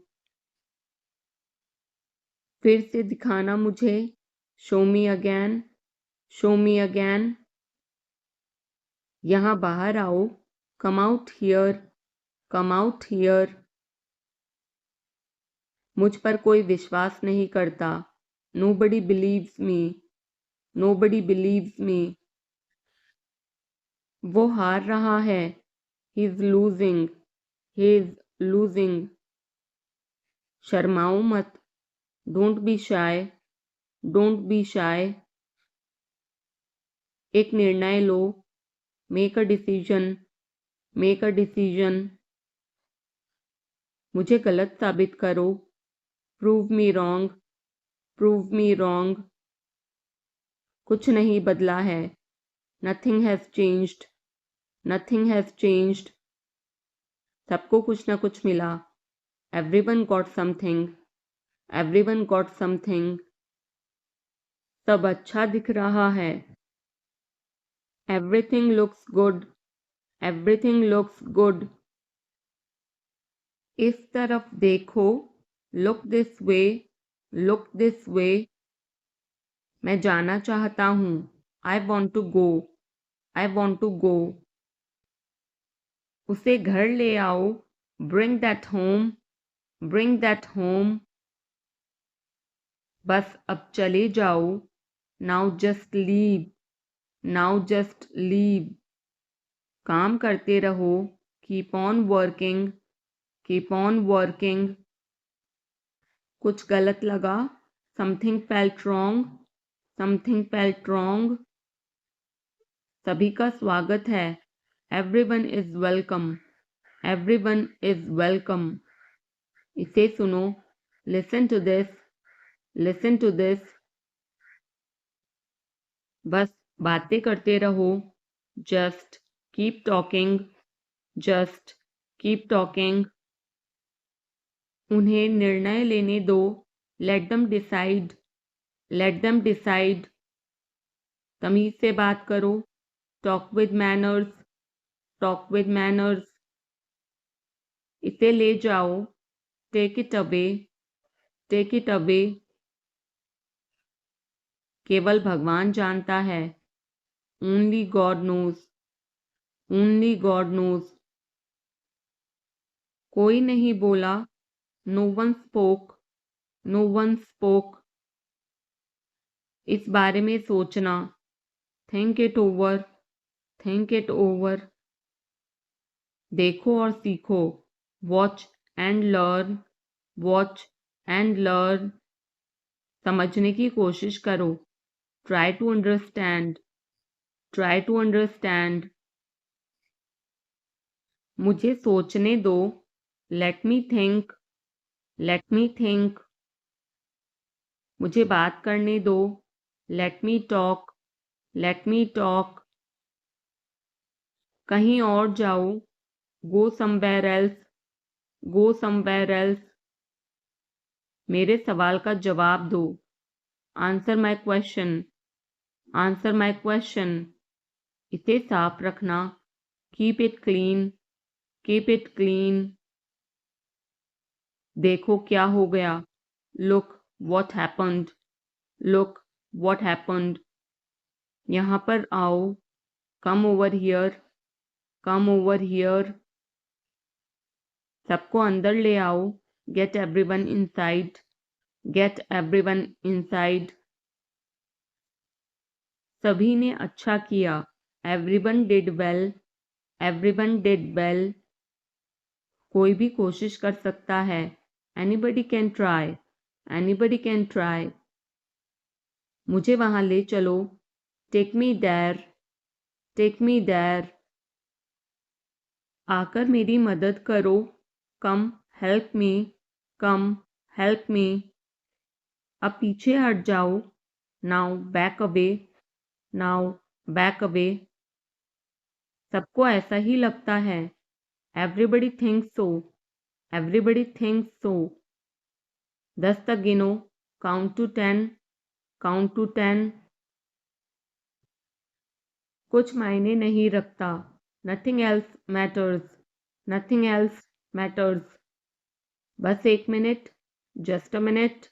फिर से दिखाना मुझे। Show me again. Show me again. यहाँ बाहर आओ। Come out here. Come out here. मुझ पर कोई विश्वास नहीं करता। Nobody believes me. Nobody believes me. वो हार रहा है। He is losing. He is losing. शर्माओ मत। Don't be shy. Don't be shy. एक निर्णय लो। Make a decision. Make a decision. मुझे गलत साबित करो। Prove me wrong. Prove me wrong. कुछ नहीं बदला है। Nothing has changed. Nothing has changed. सबको कुछ ना कुछ मिला। Everyone got something, everyone got something. सब अच्छा दिख रहा है। Everything looks good, everything looks good. इस तरफ देखो, look this way, look this way. मैं जाना चाहता हूँ, I want to go, I want to go. उसे घर ले आओ, bring that home, bring that home. बस अब चले जाओ, now just leave, now just leave. काम करते रहो, keep on working, keep on working. कुछ गलत लगा, something felt wrong, something felt wrong. सभी का स्वागत है, everyone is welcome, everyone is welcome. इसे सुनो, listen to this, listen to this. बस बातें करते रहो, just keep talking, just keep talking. उन्हें निर्णय लेने दो, let them decide, let them decide. तमीज से बात करो, talk with manners, talk with manners. इसे ले जाओ, take it away, take it away. केवल भगवान जानता है, only God knows, only God knows. कोई नहीं बोला, no one spoke, no one spoke. इस बारे में सोचना, think it over, think it over. देखो और सीखो, watch and learn, watch and learn. समझने की कोशिश करो, try to understand, try to understand. मुझे सोचने दो, let me think, let me think. मुझे बात करने दो, let me talk, let me talk. कहीं और जाओ, go somewhere else, go somewhere else. मेरे सवाल का जवाब दो, answer my question, answer my question. इसे साफ रखना, keep it clean, keep it clean. देखो क्या हो गया, look what happened, look what happened. यहाँ पर आओ, come over here, come over here. सबको अंदर ले आओ, get everyone inside, get everyone inside. सभी ने अच्छा किया, everyone did well, everyone did well. कोई भी कोशिश कर सकता है, anybody can try, anybody can try. मुझे वहां ले चलो, take me there, take me there. आकर मेरी मदद करो, कम हेल्प मी, कम हेल्प मी। अब पीछे हट जाओ, now back away, now back away. सबको ऐसा ही लगता है, एवरीबडी थिंक्स सो, एवरीबडी थिंक्स सो। 10 तक गिनो, काउंट टू 10, काउंट टू 10। कुछ मायने नहीं रखता, nothing else matters, nothing else matters. बस 1 minute, just a minute,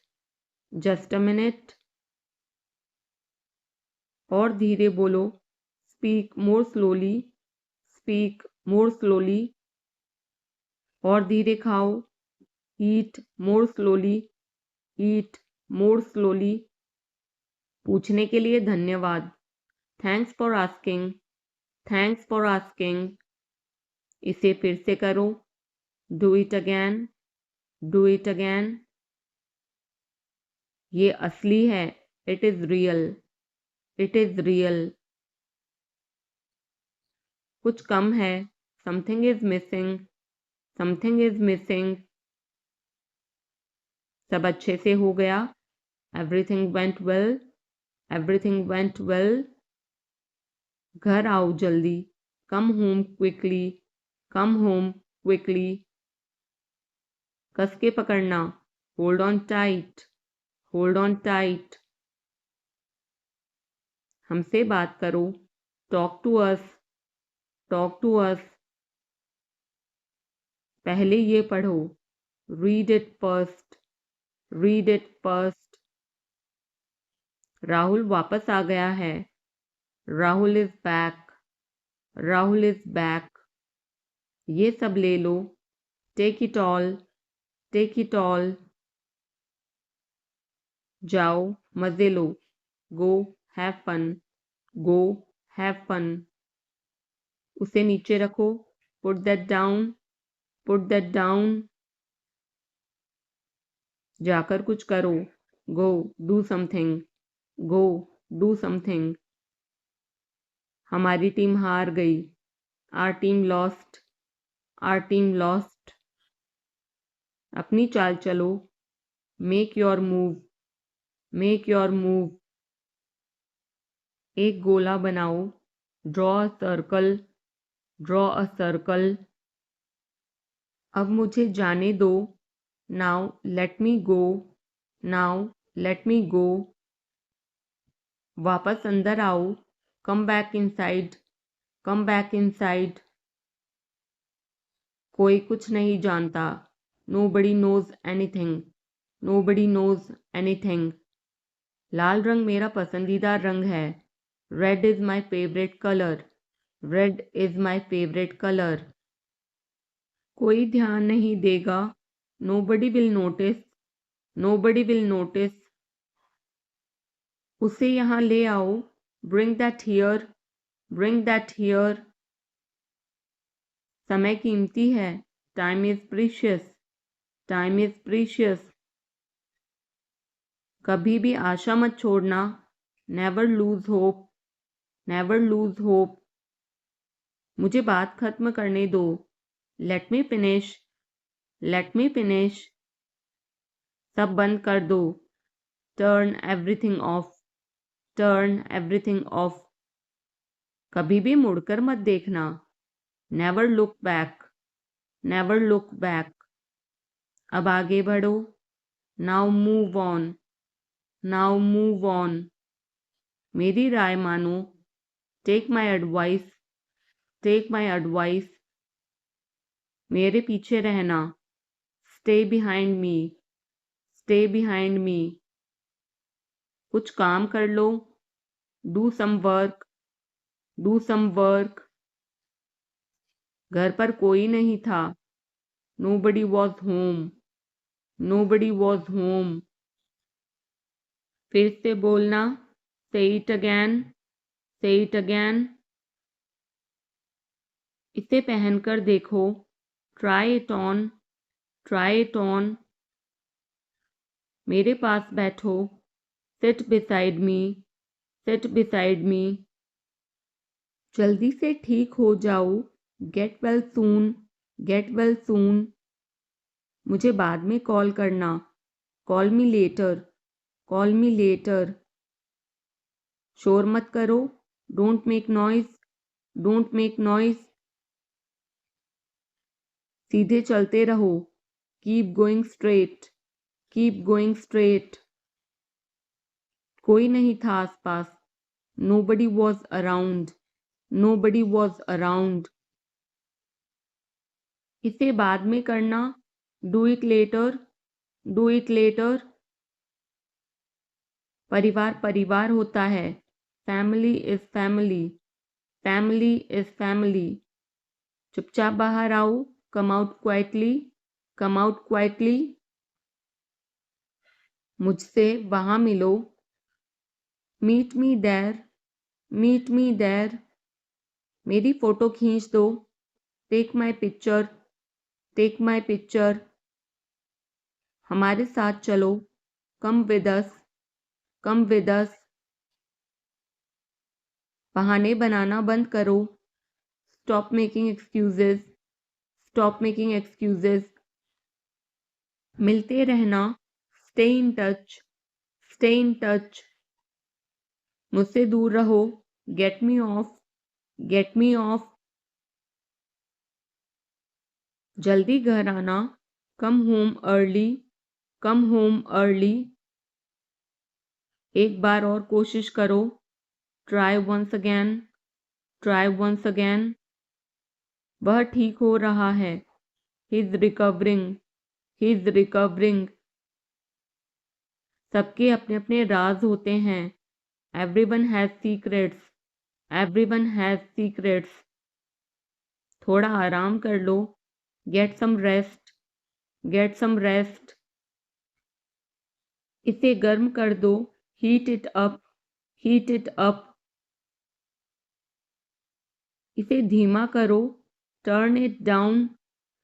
just a minute. और धीरे बोलो, speak more slowly, speak more slowly. और धीरे खाओ, ईट मोर स्लोली, ईट मोर स्लोली। पूछने के लिए धन्यवाद, thanks for asking, thanks for asking. इसे फिर से करो, do it again, do it again. ये असली है, it is real, it is real. कुछ कम है, something is missing, something is missing. सब अच्छे से हो गया, everything went well, everything went well. घर आओ जल्दी, come home quickly, come home quickly. कस के पकड़ना, hold on tight, hold on tight. हमसे बात करो, talk to us, talk to us. पहले ये पढ़ो, read it first, read it first. Rahul वापस आ गया है, Rahul is back, Rahul is back. ये सब ले लो, take it all, take it all. जाओ, मजे लो, go have fun, go have fun. उसे नीचे रखो, put that down, put that down. जाकर कुछ करो, go do something, go do something. हमारी टीम हार गई, our team lost, our team lost. अपनी चाल चलो, make your move, make your move. एक गोला बनाओ, draw a circle, draw a circle. अब मुझे जाने दो, now let me go, now let me go. वापस अंदर आओ, come back inside, come back inside. कोई कुछ नहीं जानता, nobody knows anything, nobody knows anything. लाल रंग मेरा पसंदीदा रंग है, red is my favourite colour, red is my favourite colour. कोई ध्यान नहीं देगा, nobody will notice, nobody will notice. उसे यहाँ ले आओ, bring that here, bring that here. समय कीमती है, time is precious, time is precious. कभी भी आशा मत छोड़ना, never lose hope, never lose hope. मुझे बात खत्म करने दो, let me finish, let me finish. सब बंद कर दो, turn everything of, turn everything of. कभी भी मुड़कर मत देखना, never look back, never look back. अब आगे बढ़ो, now move on, now move on. मेरी राय मानो, take my advice, take my advice. मेरे पीछे रहना, stay behind me, stay behind me. कुछ काम कर लो, do some work, do some work. घर पर कोई नहीं था, nobody was home, nobody was home. फिर से बोलना, say it again, say it again. इसे पहनकर देखो, try it on, try it on. मेरे पास बैठो, sit beside me, sit beside me. जल्दी से ठीक हो जाओ, get well soon, get well सून. मुझे बाद में कॉल करना, call me later, call me later. शोर मत करो, don't make noise, don't make noise. सीधे चलते रहो, keep going straight, keep going straight. कोई नहीं था आसपास, nobody was around, nobody was around. इसे बाद में करना, do it later, do it later. परिवार परिवार होता है, family is family, family is family. चुपचाप बाहर आओ, come out quietly, come out quietly. मुझसे वहां मिलो, meet me there, meet me there. मेरी फोटो खींच दो, take my picture, take my picture. हमारे साथ चलो, come with us, come with us. बहाने बनाना बंद करो, stop making excuses, stop making excuses. मिलते रहना, stay in touch, stay in touch. मुझसे दूर रहो, get me off, get me off. जल्दी घर आना, come home early, come home early. एक बार और कोशिश करो, try once again, try once again. वह ठीक हो रहा है, he is recovering, he is recovering. सबके अपने अपने राज होते हैं, everyone has secrets, everyone has secrets. थोड़ा आराम कर लो, get some rest, get some rest. इसे गर्म कर दो, heat it up, heat it up. इसे धीमा करो, turn it down,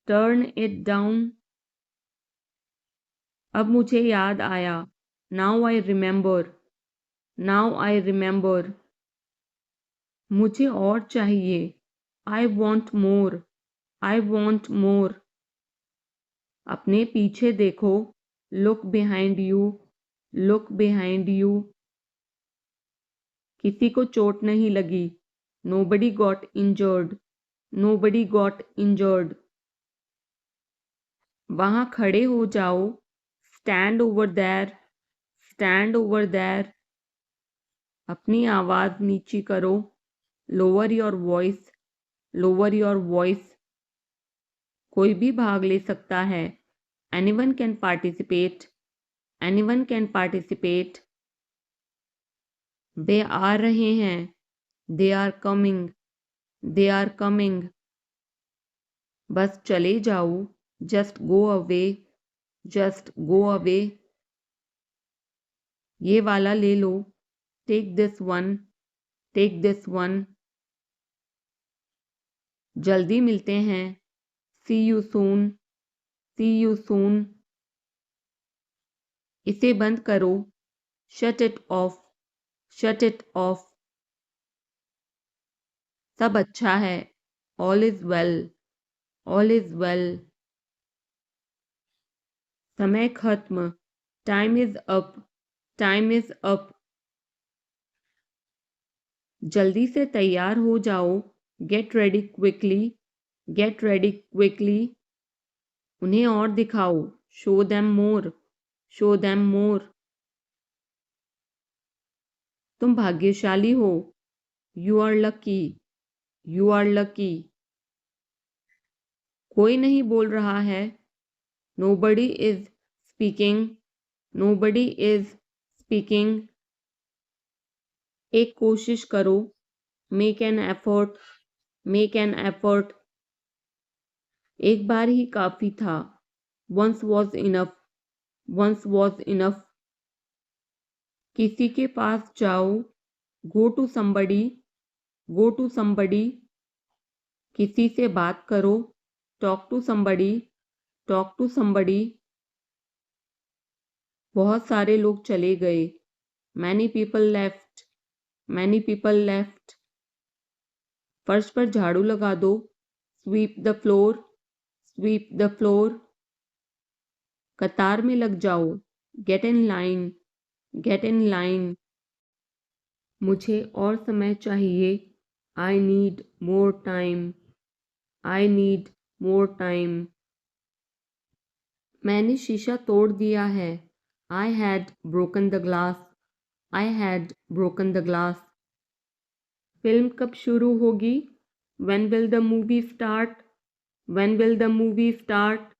turn it down. अब मुझे याद आया, now I remember, now I remember. मुझे और चाहिए, I want more, I want more. अपने पीछे देखो, look behind you, look behind you. किसी को चोट नहीं लगी, nobody got injured, nobody got injured. वहां खड़े हो जाओ, stand over there, stand over there. अपनी आवाज नीची करो, lower your voice, lower your voice. कोई भी भाग ले सकता है, anyone can participate, anyone can participate. वे आ रहे हैं, they are coming, they are coming. बस चले जाओ, just go away, just go away. ये वाला ले लो, take this one, take this one. जल्दी मिलते हैं, see you soon, C you soon. इसे बंद करो, shut it off, shut it off. सब अच्छा है, all is well, all is well. समय खत्म, time is up, time is up. जल्दी से तैयार हो जाओ, get ready quickly, get ready quickly. उन्हें और दिखाओ, show them more, show them more. तुम भाग्यशाली हो, you are lucky, you are lucky. कोई नहीं बोल रहा है, nobody is speaking, nobody is speaking. एक कोशिश करो, make an effort, make an effort. एक बार ही काफी था, once was enough, once was enough. किसी के पास जाओ, go to somebody, go to somebody. किसी से बात करो, talk to somebody, talk to somebody. बहुत सारे लोग चले गए, many people left, many people left. फर्श पर झाड़ू लगा दो, sweep the floor, sweep the floor. कतार में लग जाओ, get in line, get in line. मुझे और समय चाहिए, I need more time, I need more time. मैंने शीशा तोड़ दिया है, I had broken the glass, I had broken the glass. Film कब शुरू होगी, when will the movie start, when will the movie start.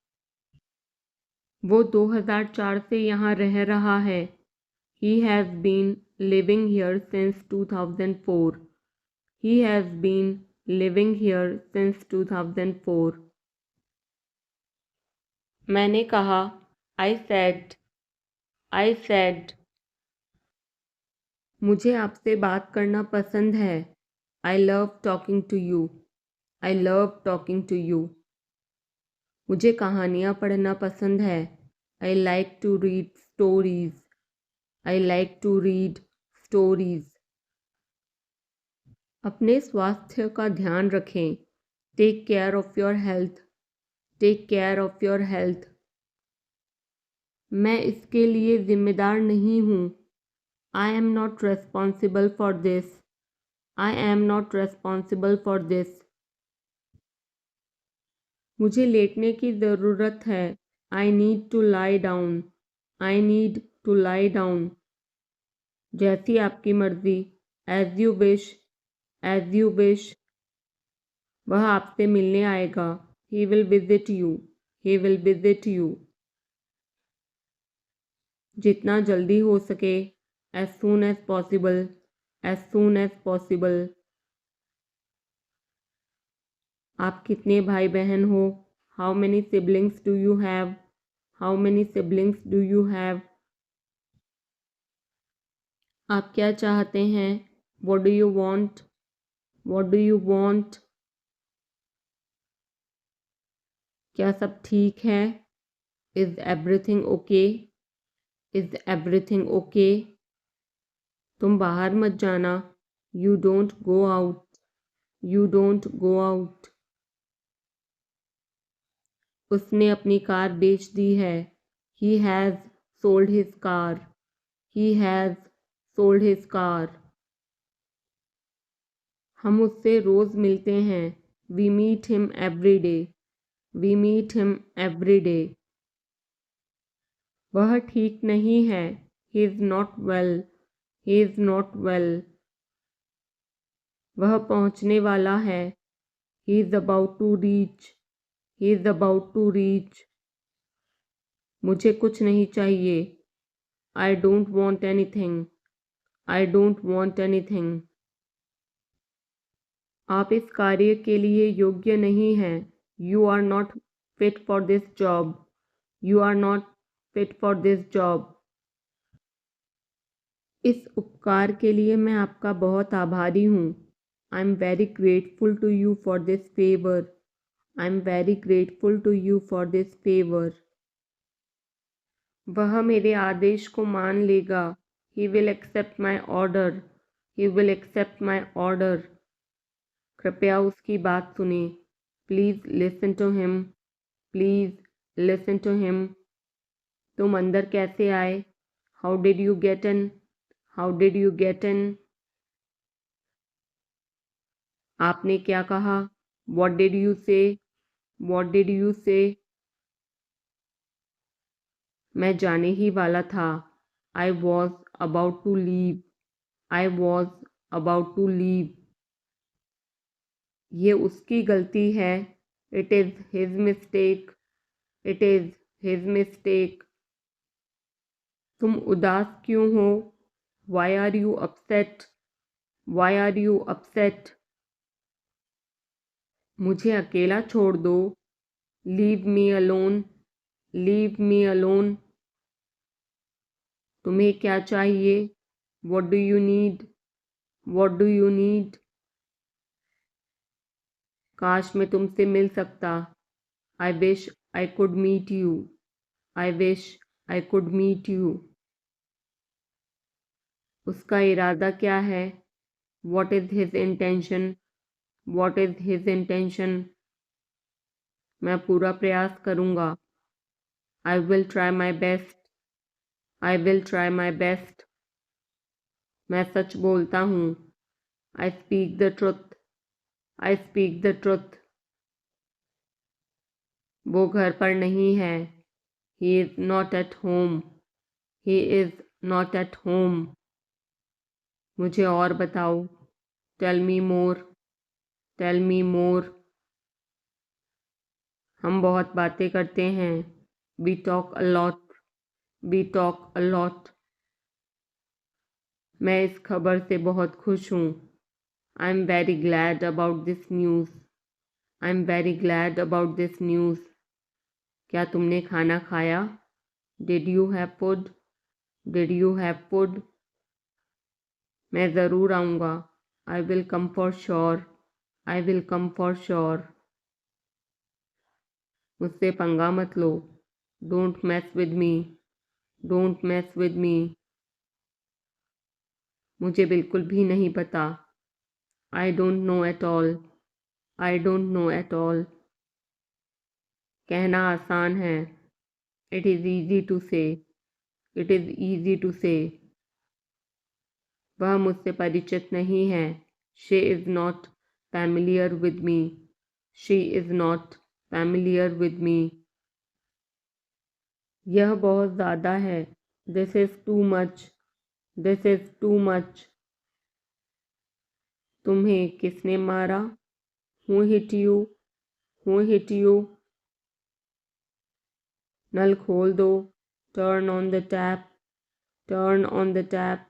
वो 2004 से यहाँ रह रहा है, he has been living here since 2004, he has been living here since 2004। मैंने कहा, आई सेड, आई सेड। मुझे आपसे बात करना पसंद है, I love talking to you, I love talking to you. मुझे कहानियाँ पढ़ना पसंद है, I like to read stories, I like to read stories. अपने स्वास्थ्य का ध्यान रखें, take care of your health, take care of your health. मैं इसके लिए जिम्मेदार नहीं हूँ, I am not responsible for this, I am not responsible for this. मुझे लेटने की ज़रूरत है। I need to lie down. I need to lie down. जैसी आपकी मर्जी। As you wish. As you wish. वह आपसे मिलने आएगा। He will visit you. He will visit you. जितना जल्दी हो सके। As soon as possible. As soon as possible. आप कितने भाई बहन हो? How many siblings do you have? How many siblings do you have? आप क्या चाहते हैं? What do you want? What do you want? क्या सब ठीक है? Is everything okay? Is everything okay? तुम बाहर मत जाना। You don't go out. You don't go out. उसने अपनी कार बेच दी है। He has sold his car. He has sold his car. हम उससे रोज़ मिलते हैं। We meet him every day. We meet him every day. वह ठीक नहीं है। He is not well. He is not well. वह पहुंचने वाला है। He is about to reach. He is about to reach. मुझे कुछ नहीं चाहिए। I don't want anything. I don't want anything. आप इस कार्य के लिए योग्य नहीं हैं। You are not fit for this job. You are not fit for this job. इस उपकार के लिए मैं आपका बहुत आभारी हूँ। I am very grateful to you for this favour. I am very grateful to you for this favour. वह मेरे आदेश को मान लेगा। He will accept my order. He will accept my order. कृपया उसकी बात सुने। Please listen to him. Please listen to him. तुम अंदर कैसे आए? How did you get in? How did you get in? आपने क्या कहा? What did you say? What did you say? मैं जाने ही वाला था। I was about to leave. I was about to leave. ये उसकी गलती है। It is his mistake. It is his mistake. तुम उदास क्यों हो? Why are you upset? Why are you upset? मुझे अकेला छोड़ दो। Leave me alone. Leave me alone. तुम्हें क्या चाहिए? What do you need? What do you need? काश मैं तुमसे मिल सकता। I wish I could meet you. I wish I could meet you. उसका इरादा क्या है? What is his intention? What is his intention? मैं पूरा प्रयास करूँगा। I will try my best. I will try my best. मैं सच बोलता हूँ। I speak the truth. I speak the truth. वो घर पर नहीं है। He is not at home. He is not at home. मुझे और बताओ। Tell me more. Tell me more. हम बहुत बातें करते हैं। We talk a lot. We talk a lot. मैं इस खबर से बहुत खुश हूँ। I am very glad about this news. I am very glad about this news. क्या तुमने खाना खाया? Did you have food? Did you have food? मैं ज़रूर आऊँगा। I will come for sure. I will come for sure. मुझसे पंगा मत लो। Don't mess with me. Don't mess with me. मुझे बिल्कुल भी नहीं पता। I don't know at all. I don't know at all. कहना आसान है। इट इज़ ईजी टू से। इट इज़ ईजी टू से। वह मुझसे परिचित नहीं है। She is not familiar with me. She is not familiar with me. यह बहुत ज़्यादा है. This is too much. This is too much. तुम्हें किसने मारा? Who hit you? Who hit you? नल खोल दो. Turn on the tap. Turn on the tap.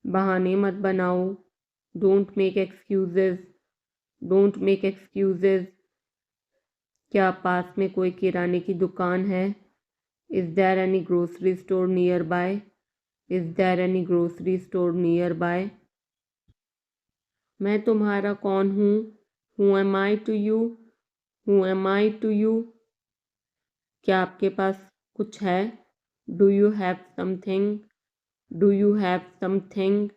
बहाने मत बनाओ. Don't make excuses. Don't make excuses. क्या पास में कोई किराने की दुकान है? Is there any grocery store nearby? Is there any grocery store nearby? मैं तुम्हारा कौन हूँ? Who am I to you? Who am I to you? क्या आपके पास कुछ है? Do you have something? Do you have something?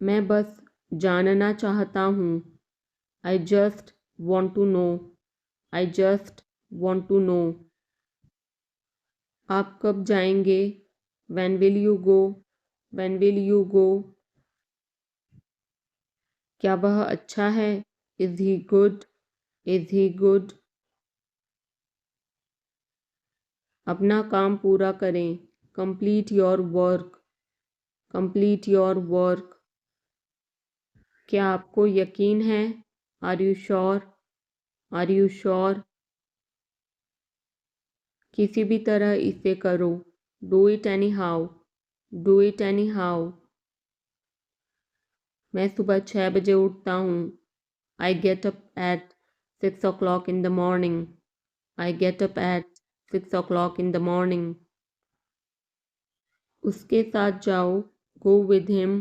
मैं बस जानना चाहता हूँ. I just want to know. I just want to know. आप कब जाएंगे? When will you go? When will you go? क्या वह अच्छा है? Is he good? Is he good? अपना काम पूरा करें. Complete your work. Complete your work. क्या आपको यकीन है? Are you sure? Are you sure? किसी भी तरह इसे करो. Do it anyhow. Do it anyhow. मैं सुबह 6 बजे उठता हूँ. I get up at 6 o'clock in the morning. I get up at 6 o'clock in the morning. उसके साथ जाओ. Go with him.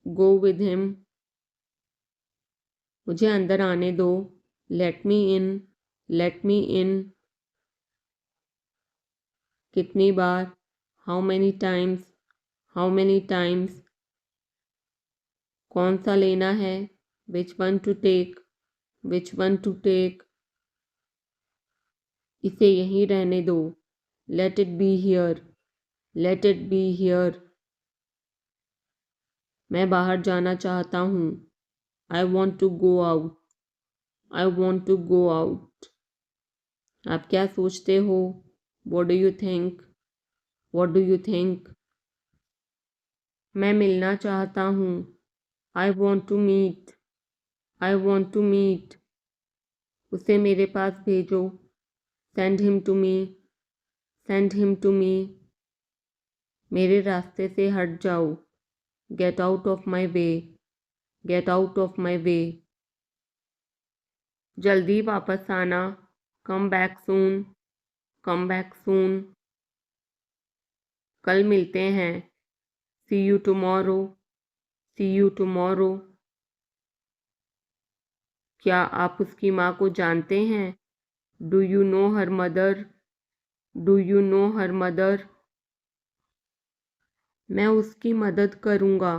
Go with him. मुझे अंदर आने दो. Let me in. Let me in. कितनी बार? How many times? How many times? कौन सा लेना है? Which one to take? Which one to take? इसे यहीं रहने दो. Let it be here. Let it be here. मैं बाहर जाना चाहता हूँ. I want to go out. I want to go out. आप क्या सोचते हो? What do you think? What do you think? मैं मिलना चाहता हूँ. I want to meet. I want to meet. उसे मेरे पास भेजो. Send him to me. Send him to me. मेरे रास्ते से हट जाओ. Get out of my way. Get out of my way. जल्दी वापस आना. Come back soon. Come back soon. कल मिलते हैं. See you tomorrow. See you tomorrow. क्या आप उसकी माँ को जानते हैं? Do you know her mother? Do you know her mother? मैं उसकी मदद करूँगा.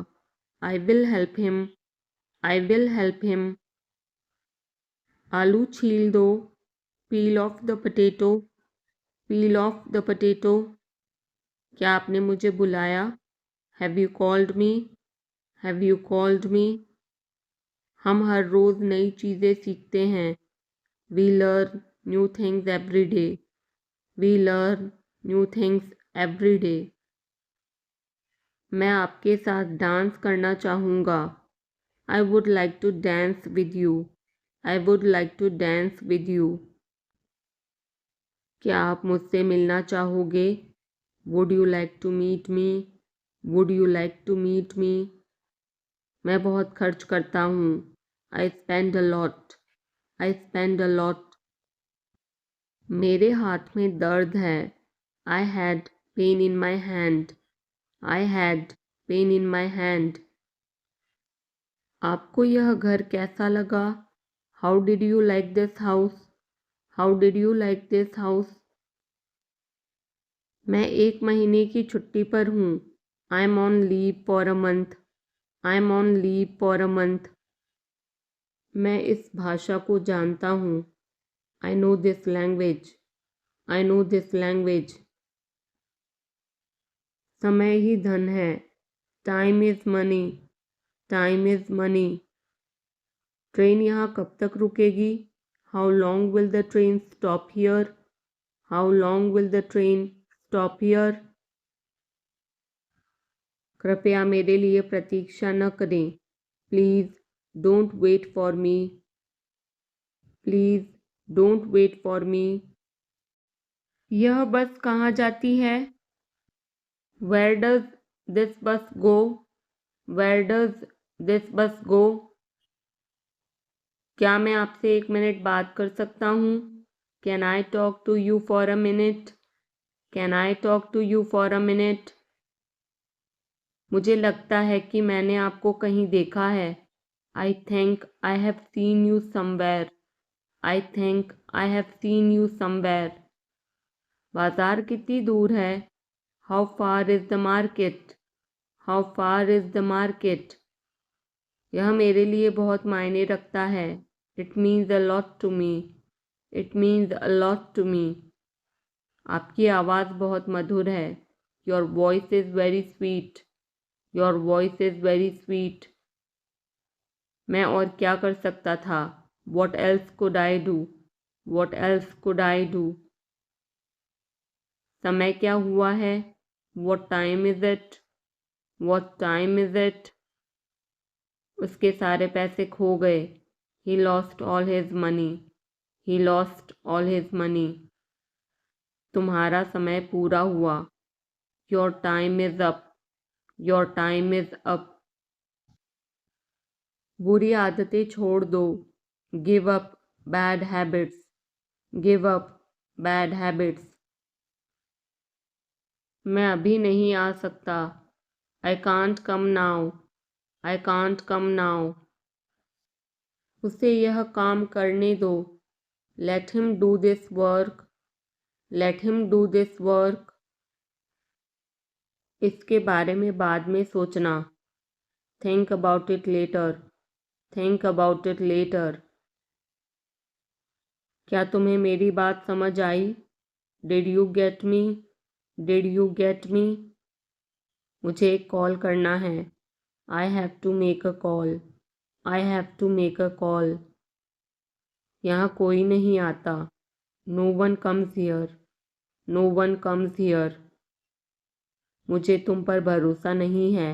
I will help him. I will help him. आलू छील दो. Peel off the potato. Peel off the potato. क्या आपने मुझे बुलाया? Have you called me? Have you called me? हम हर रोज़ नई चीज़ें सीखते हैं. We learn new things every day. We learn new things every day. मैं आपके साथ डांस करना चाहूँगा. I would like to dance with you. I would like to dance with you. क्या आप मुझसे मिलना चाहोगे? Would you like to meet me? Would you like to meet me? मैं बहुत खर्च करता हूँ. I spend a lot. I spend a lot. मेरे हाथ में दर्द है. I had pain in my hand. I had pain in my hand. आपको यह घर कैसा लगा? How did you like this house? How did you like this house? मैं 1 महीने की छुट्टी पर हूँ. I'm on leave for a month. I'm on leave for a month. मैं इस भाषा को जानता हूँ. I know this language. I know this language. समय ही धन है. Time is money. Time is money. Train यहाँ कब तक रुकेगी? How long will the train stop here? How long will the train stop here? कृपया मेरे लिए प्रतीक्षा न करें। Please don't wait for me. Please don't wait for me. यह बस कहाँ जाती है? वेयर डज दिस बस गो? वेयर डज दिस बस गो? क्या मैं आपसे 1 मिनट बात कर सकता हूँ? Can I talk to you for a minute? Can I talk to you for a minute? मुझे लगता है कि मैंने आपको कहीं देखा है। I think I have seen you somewhere. I think I have seen you somewhere. बाजार कितनी दूर है? How far is the market? How far is the market? यह मेरे लिए बहुत मायने रखता है। It means a lot to me. It means a lot to me. आपकी आवाज़ बहुत मधुर है। Your voice is very sweet. Your voice is very sweet. मैं और क्या कर सकता था? What else could I do? What else could I do? समय क्या हुआ है? What time is it? What time is it? उसके सारे पैसे खो गए। He lost all his money. He lost all his money. तुम्हारा समय पूरा हुआ। Your time is up. Your time is up. बुरी आदतें छोड़ दो। Give up bad habits. Give up bad habits. मैं अभी नहीं आ सकता। I can't come now. I can't come now. उसे यह काम करने दो। Let him do this work. Let him do this work. इसके बारे में बाद में सोचना। Think about it later. Think about it later. क्या तुम्हें मेरी बात समझ आई? Did you get me? Did you get me? मुझे एक कॉल करना है। I have to make a call. I have to make a call. यहाँ कोई नहीं आता। No one comes here. No one comes here. मुझे तुम पर भरोसा नहीं है।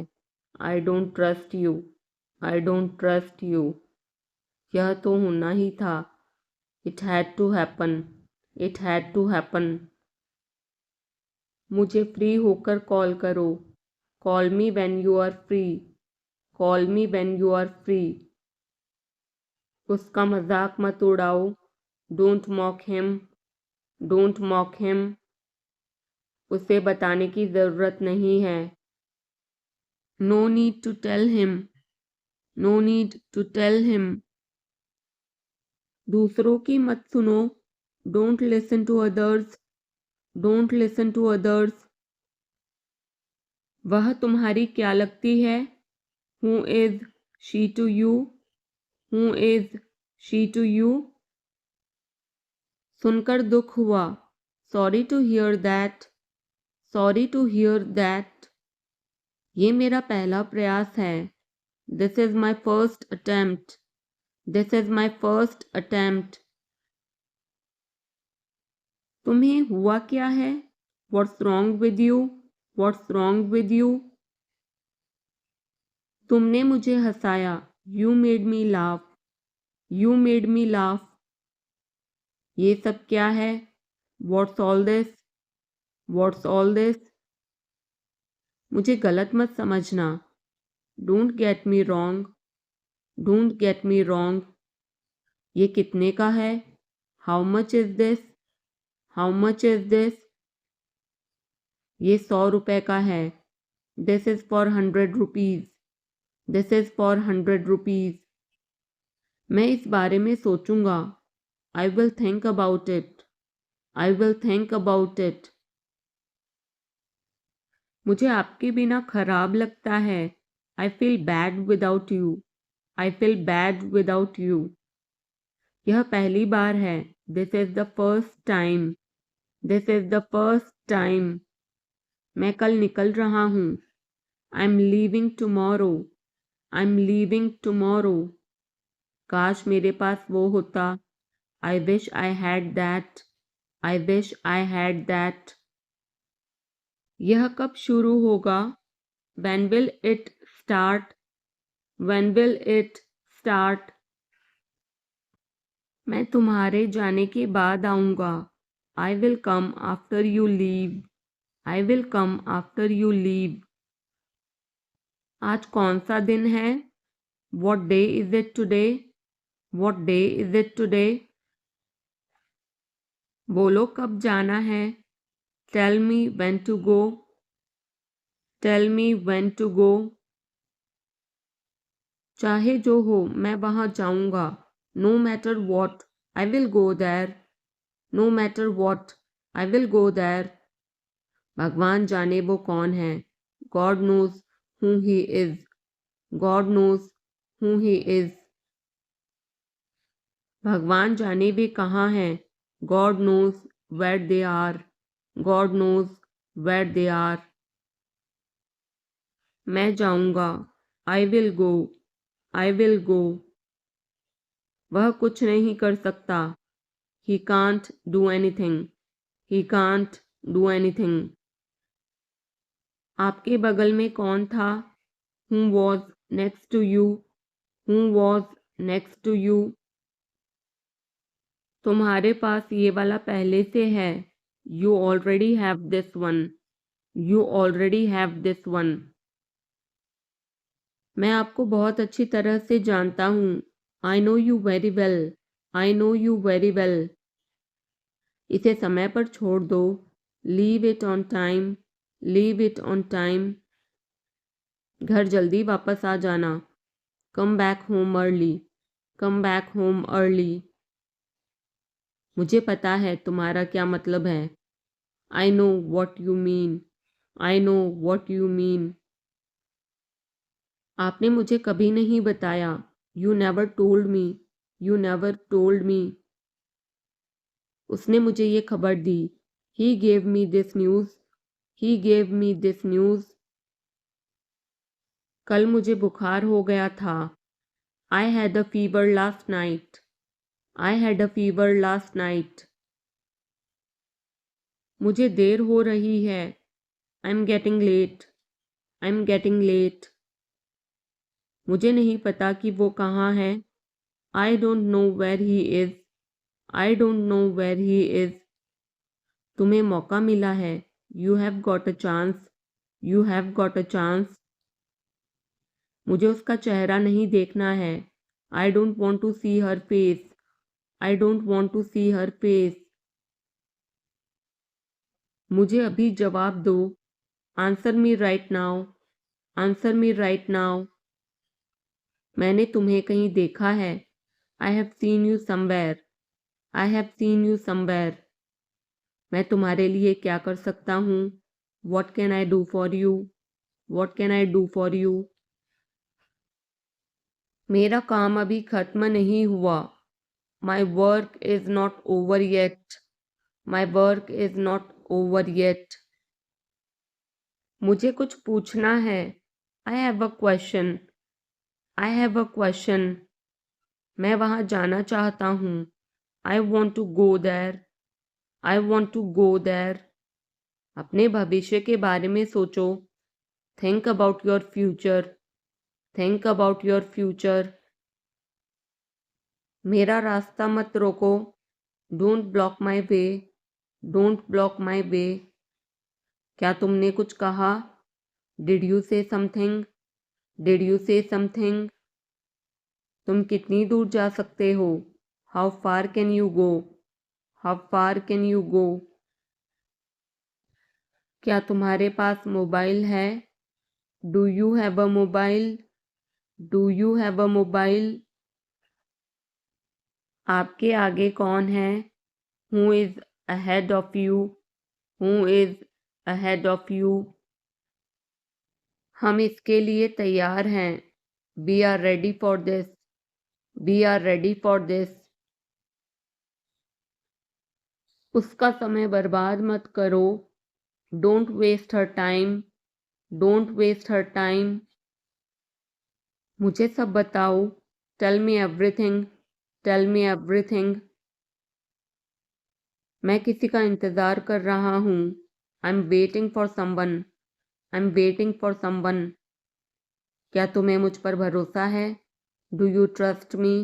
I don't trust you. I don't trust you. यह तो होना ही था। It had to happen. It had to happen. मुझे फ्री होकर कॉल करो। Call me when you are free. Call me when you are free. उसका मजाक मत उड़ाओ। Don't mock him. Don't mock him. उसे बताने की ज़रूरत नहीं है। No need to tell him. No need to tell him. दूसरों की मत सुनो। Don't listen to others. Don't listen to others. वह तुम्हारी क्या लगती है? Who is she to you? Who is she to you? सुनकर दुख हुआ। Sorry to hear that. Sorry to hear that. ये मेरा पहला प्रयास है। This is my first attempt. This is my first attempt. तुम्हें हुआ क्या है? What's wrong with you? What's wrong with you? तुमने मुझे हंसाया। You made me laugh. You made me laugh. ये सब क्या है? What's all this? What's all this? मुझे गलत मत समझना। Don't get me wrong. Don't get me wrong. ये कितने का है? How much is this? How much is this? ये 100 रुपए का है। This is for 100 rupees. This is for 100 rupees. मैं इस बारे में सोचूंगा। I will think about it. I will think about it. मुझे आपके बिना खराब लगता है। I feel bad without you. I feel bad without you. यह पहली बार है। This is the first time. This is the first time. मैं कल निकल रहा हूँ। I am leaving tomorrow. I am leaving tomorrow. काश मेरे पास वो होता। आई wish I had that. I wish I had that. यह कब शुरू होगा? When will it start? When will it start? मैं तुम्हारे जाने के बाद आऊँगा। I will come after you leave. I will come after you leave. आज कौन सा दिन है? What day is it today? What day is it today? बोलो कब जाना है? Tell me when to go. Tell me when to go. चाहे जो हो मैं वहाँ जाऊँगा। No matter what, I will go there. No matter what, I will go there. भगवान जाने वो कौन है। God knows who he is. God knows who he is. भगवान जाने वे कहाँ हैं। God knows where they are. God knows where they are. मैं जाऊँगा। I will go. I will go. वह कुछ नहीं कर सकता। He can't do anything. He can't do anything. आपके बगल में कौन था? Who was next to you? Who was next to you? तुम्हारे पास ये वाला पहले से है। You already have this one. You already have this one. मैं आपको बहुत अच्छी तरह से जानता हूँ। I know you very well. I know you very well. इसे समय पर छोड़ दो। Leave it on time. Leave it on time. घर जल्दी वापस आ जाना। Come back home early. Come back home early. मुझे पता है तुम्हारा क्या मतलब है। I know what you mean. I know what you mean. आपने मुझे कभी नहीं बताया। You never told me. You never told me. उसने मुझे ये खबर दी। He gave me this news. He gave me this news. कल मुझे बुखार हो गया था। I had a fever last night. I had a fever last night. मुझे देर हो रही है। I'm getting late. I'm getting late. मुझे नहीं पता कि वो कहाँ है। I don't know where he is. I don't know where he is. तुम्हें मौका मिला है। You have got a chance. You have got a chance. मुझे उसका चेहरा नहीं देखना है। I don't want to see her face. I don't want to see her face. मुझे अभी जवाब दो। Answer me right now. Answer me right now. मैंने तुम्हें कहीं देखा है। I have seen you somewhere. I have seen you somewhere. मैं तुम्हारे लिए क्या कर सकता हूँ? What can I do for you? What can I do for you? मेरा काम अभी खत्म नहीं हुआ। My work is not over yet. My work is not over yet. मुझे कुछ पूछना है। I have a question. I have a question. मैं वहाँ जाना चाहता हूँ। I want to go there. I want to go there. अपने भविष्य के बारे में सोचो। Think about your future. Think about your future. मेरा रास्ता मत रोको। Don't block my way. Don't block my way. क्या तुमने कुछ कहा? Did you say something? Did you say something? तुम कितनी दूर जा सकते हो? How far can you go? How far can you go? क्या तुम्हारे पास मोबाइल है? Do you have a mobile? Do you have a mobile? आपके आगे कौन है? Who is ahead of you? Who is ahead of you? हम इसके लिए तैयार हैं। We are ready for this. We are ready for this. उसका समय बर्बाद मत करो। Don't waste her time. Don't waste her time. मुझे सब बताओ। Tell me everything, tell me everything. मैं किसी का इंतज़ार कर रहा हूँ। I am waiting for someone, I am waiting for someone. क्या तुम्हें मुझ पर भरोसा है? Do you trust me,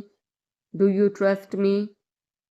do you trust me.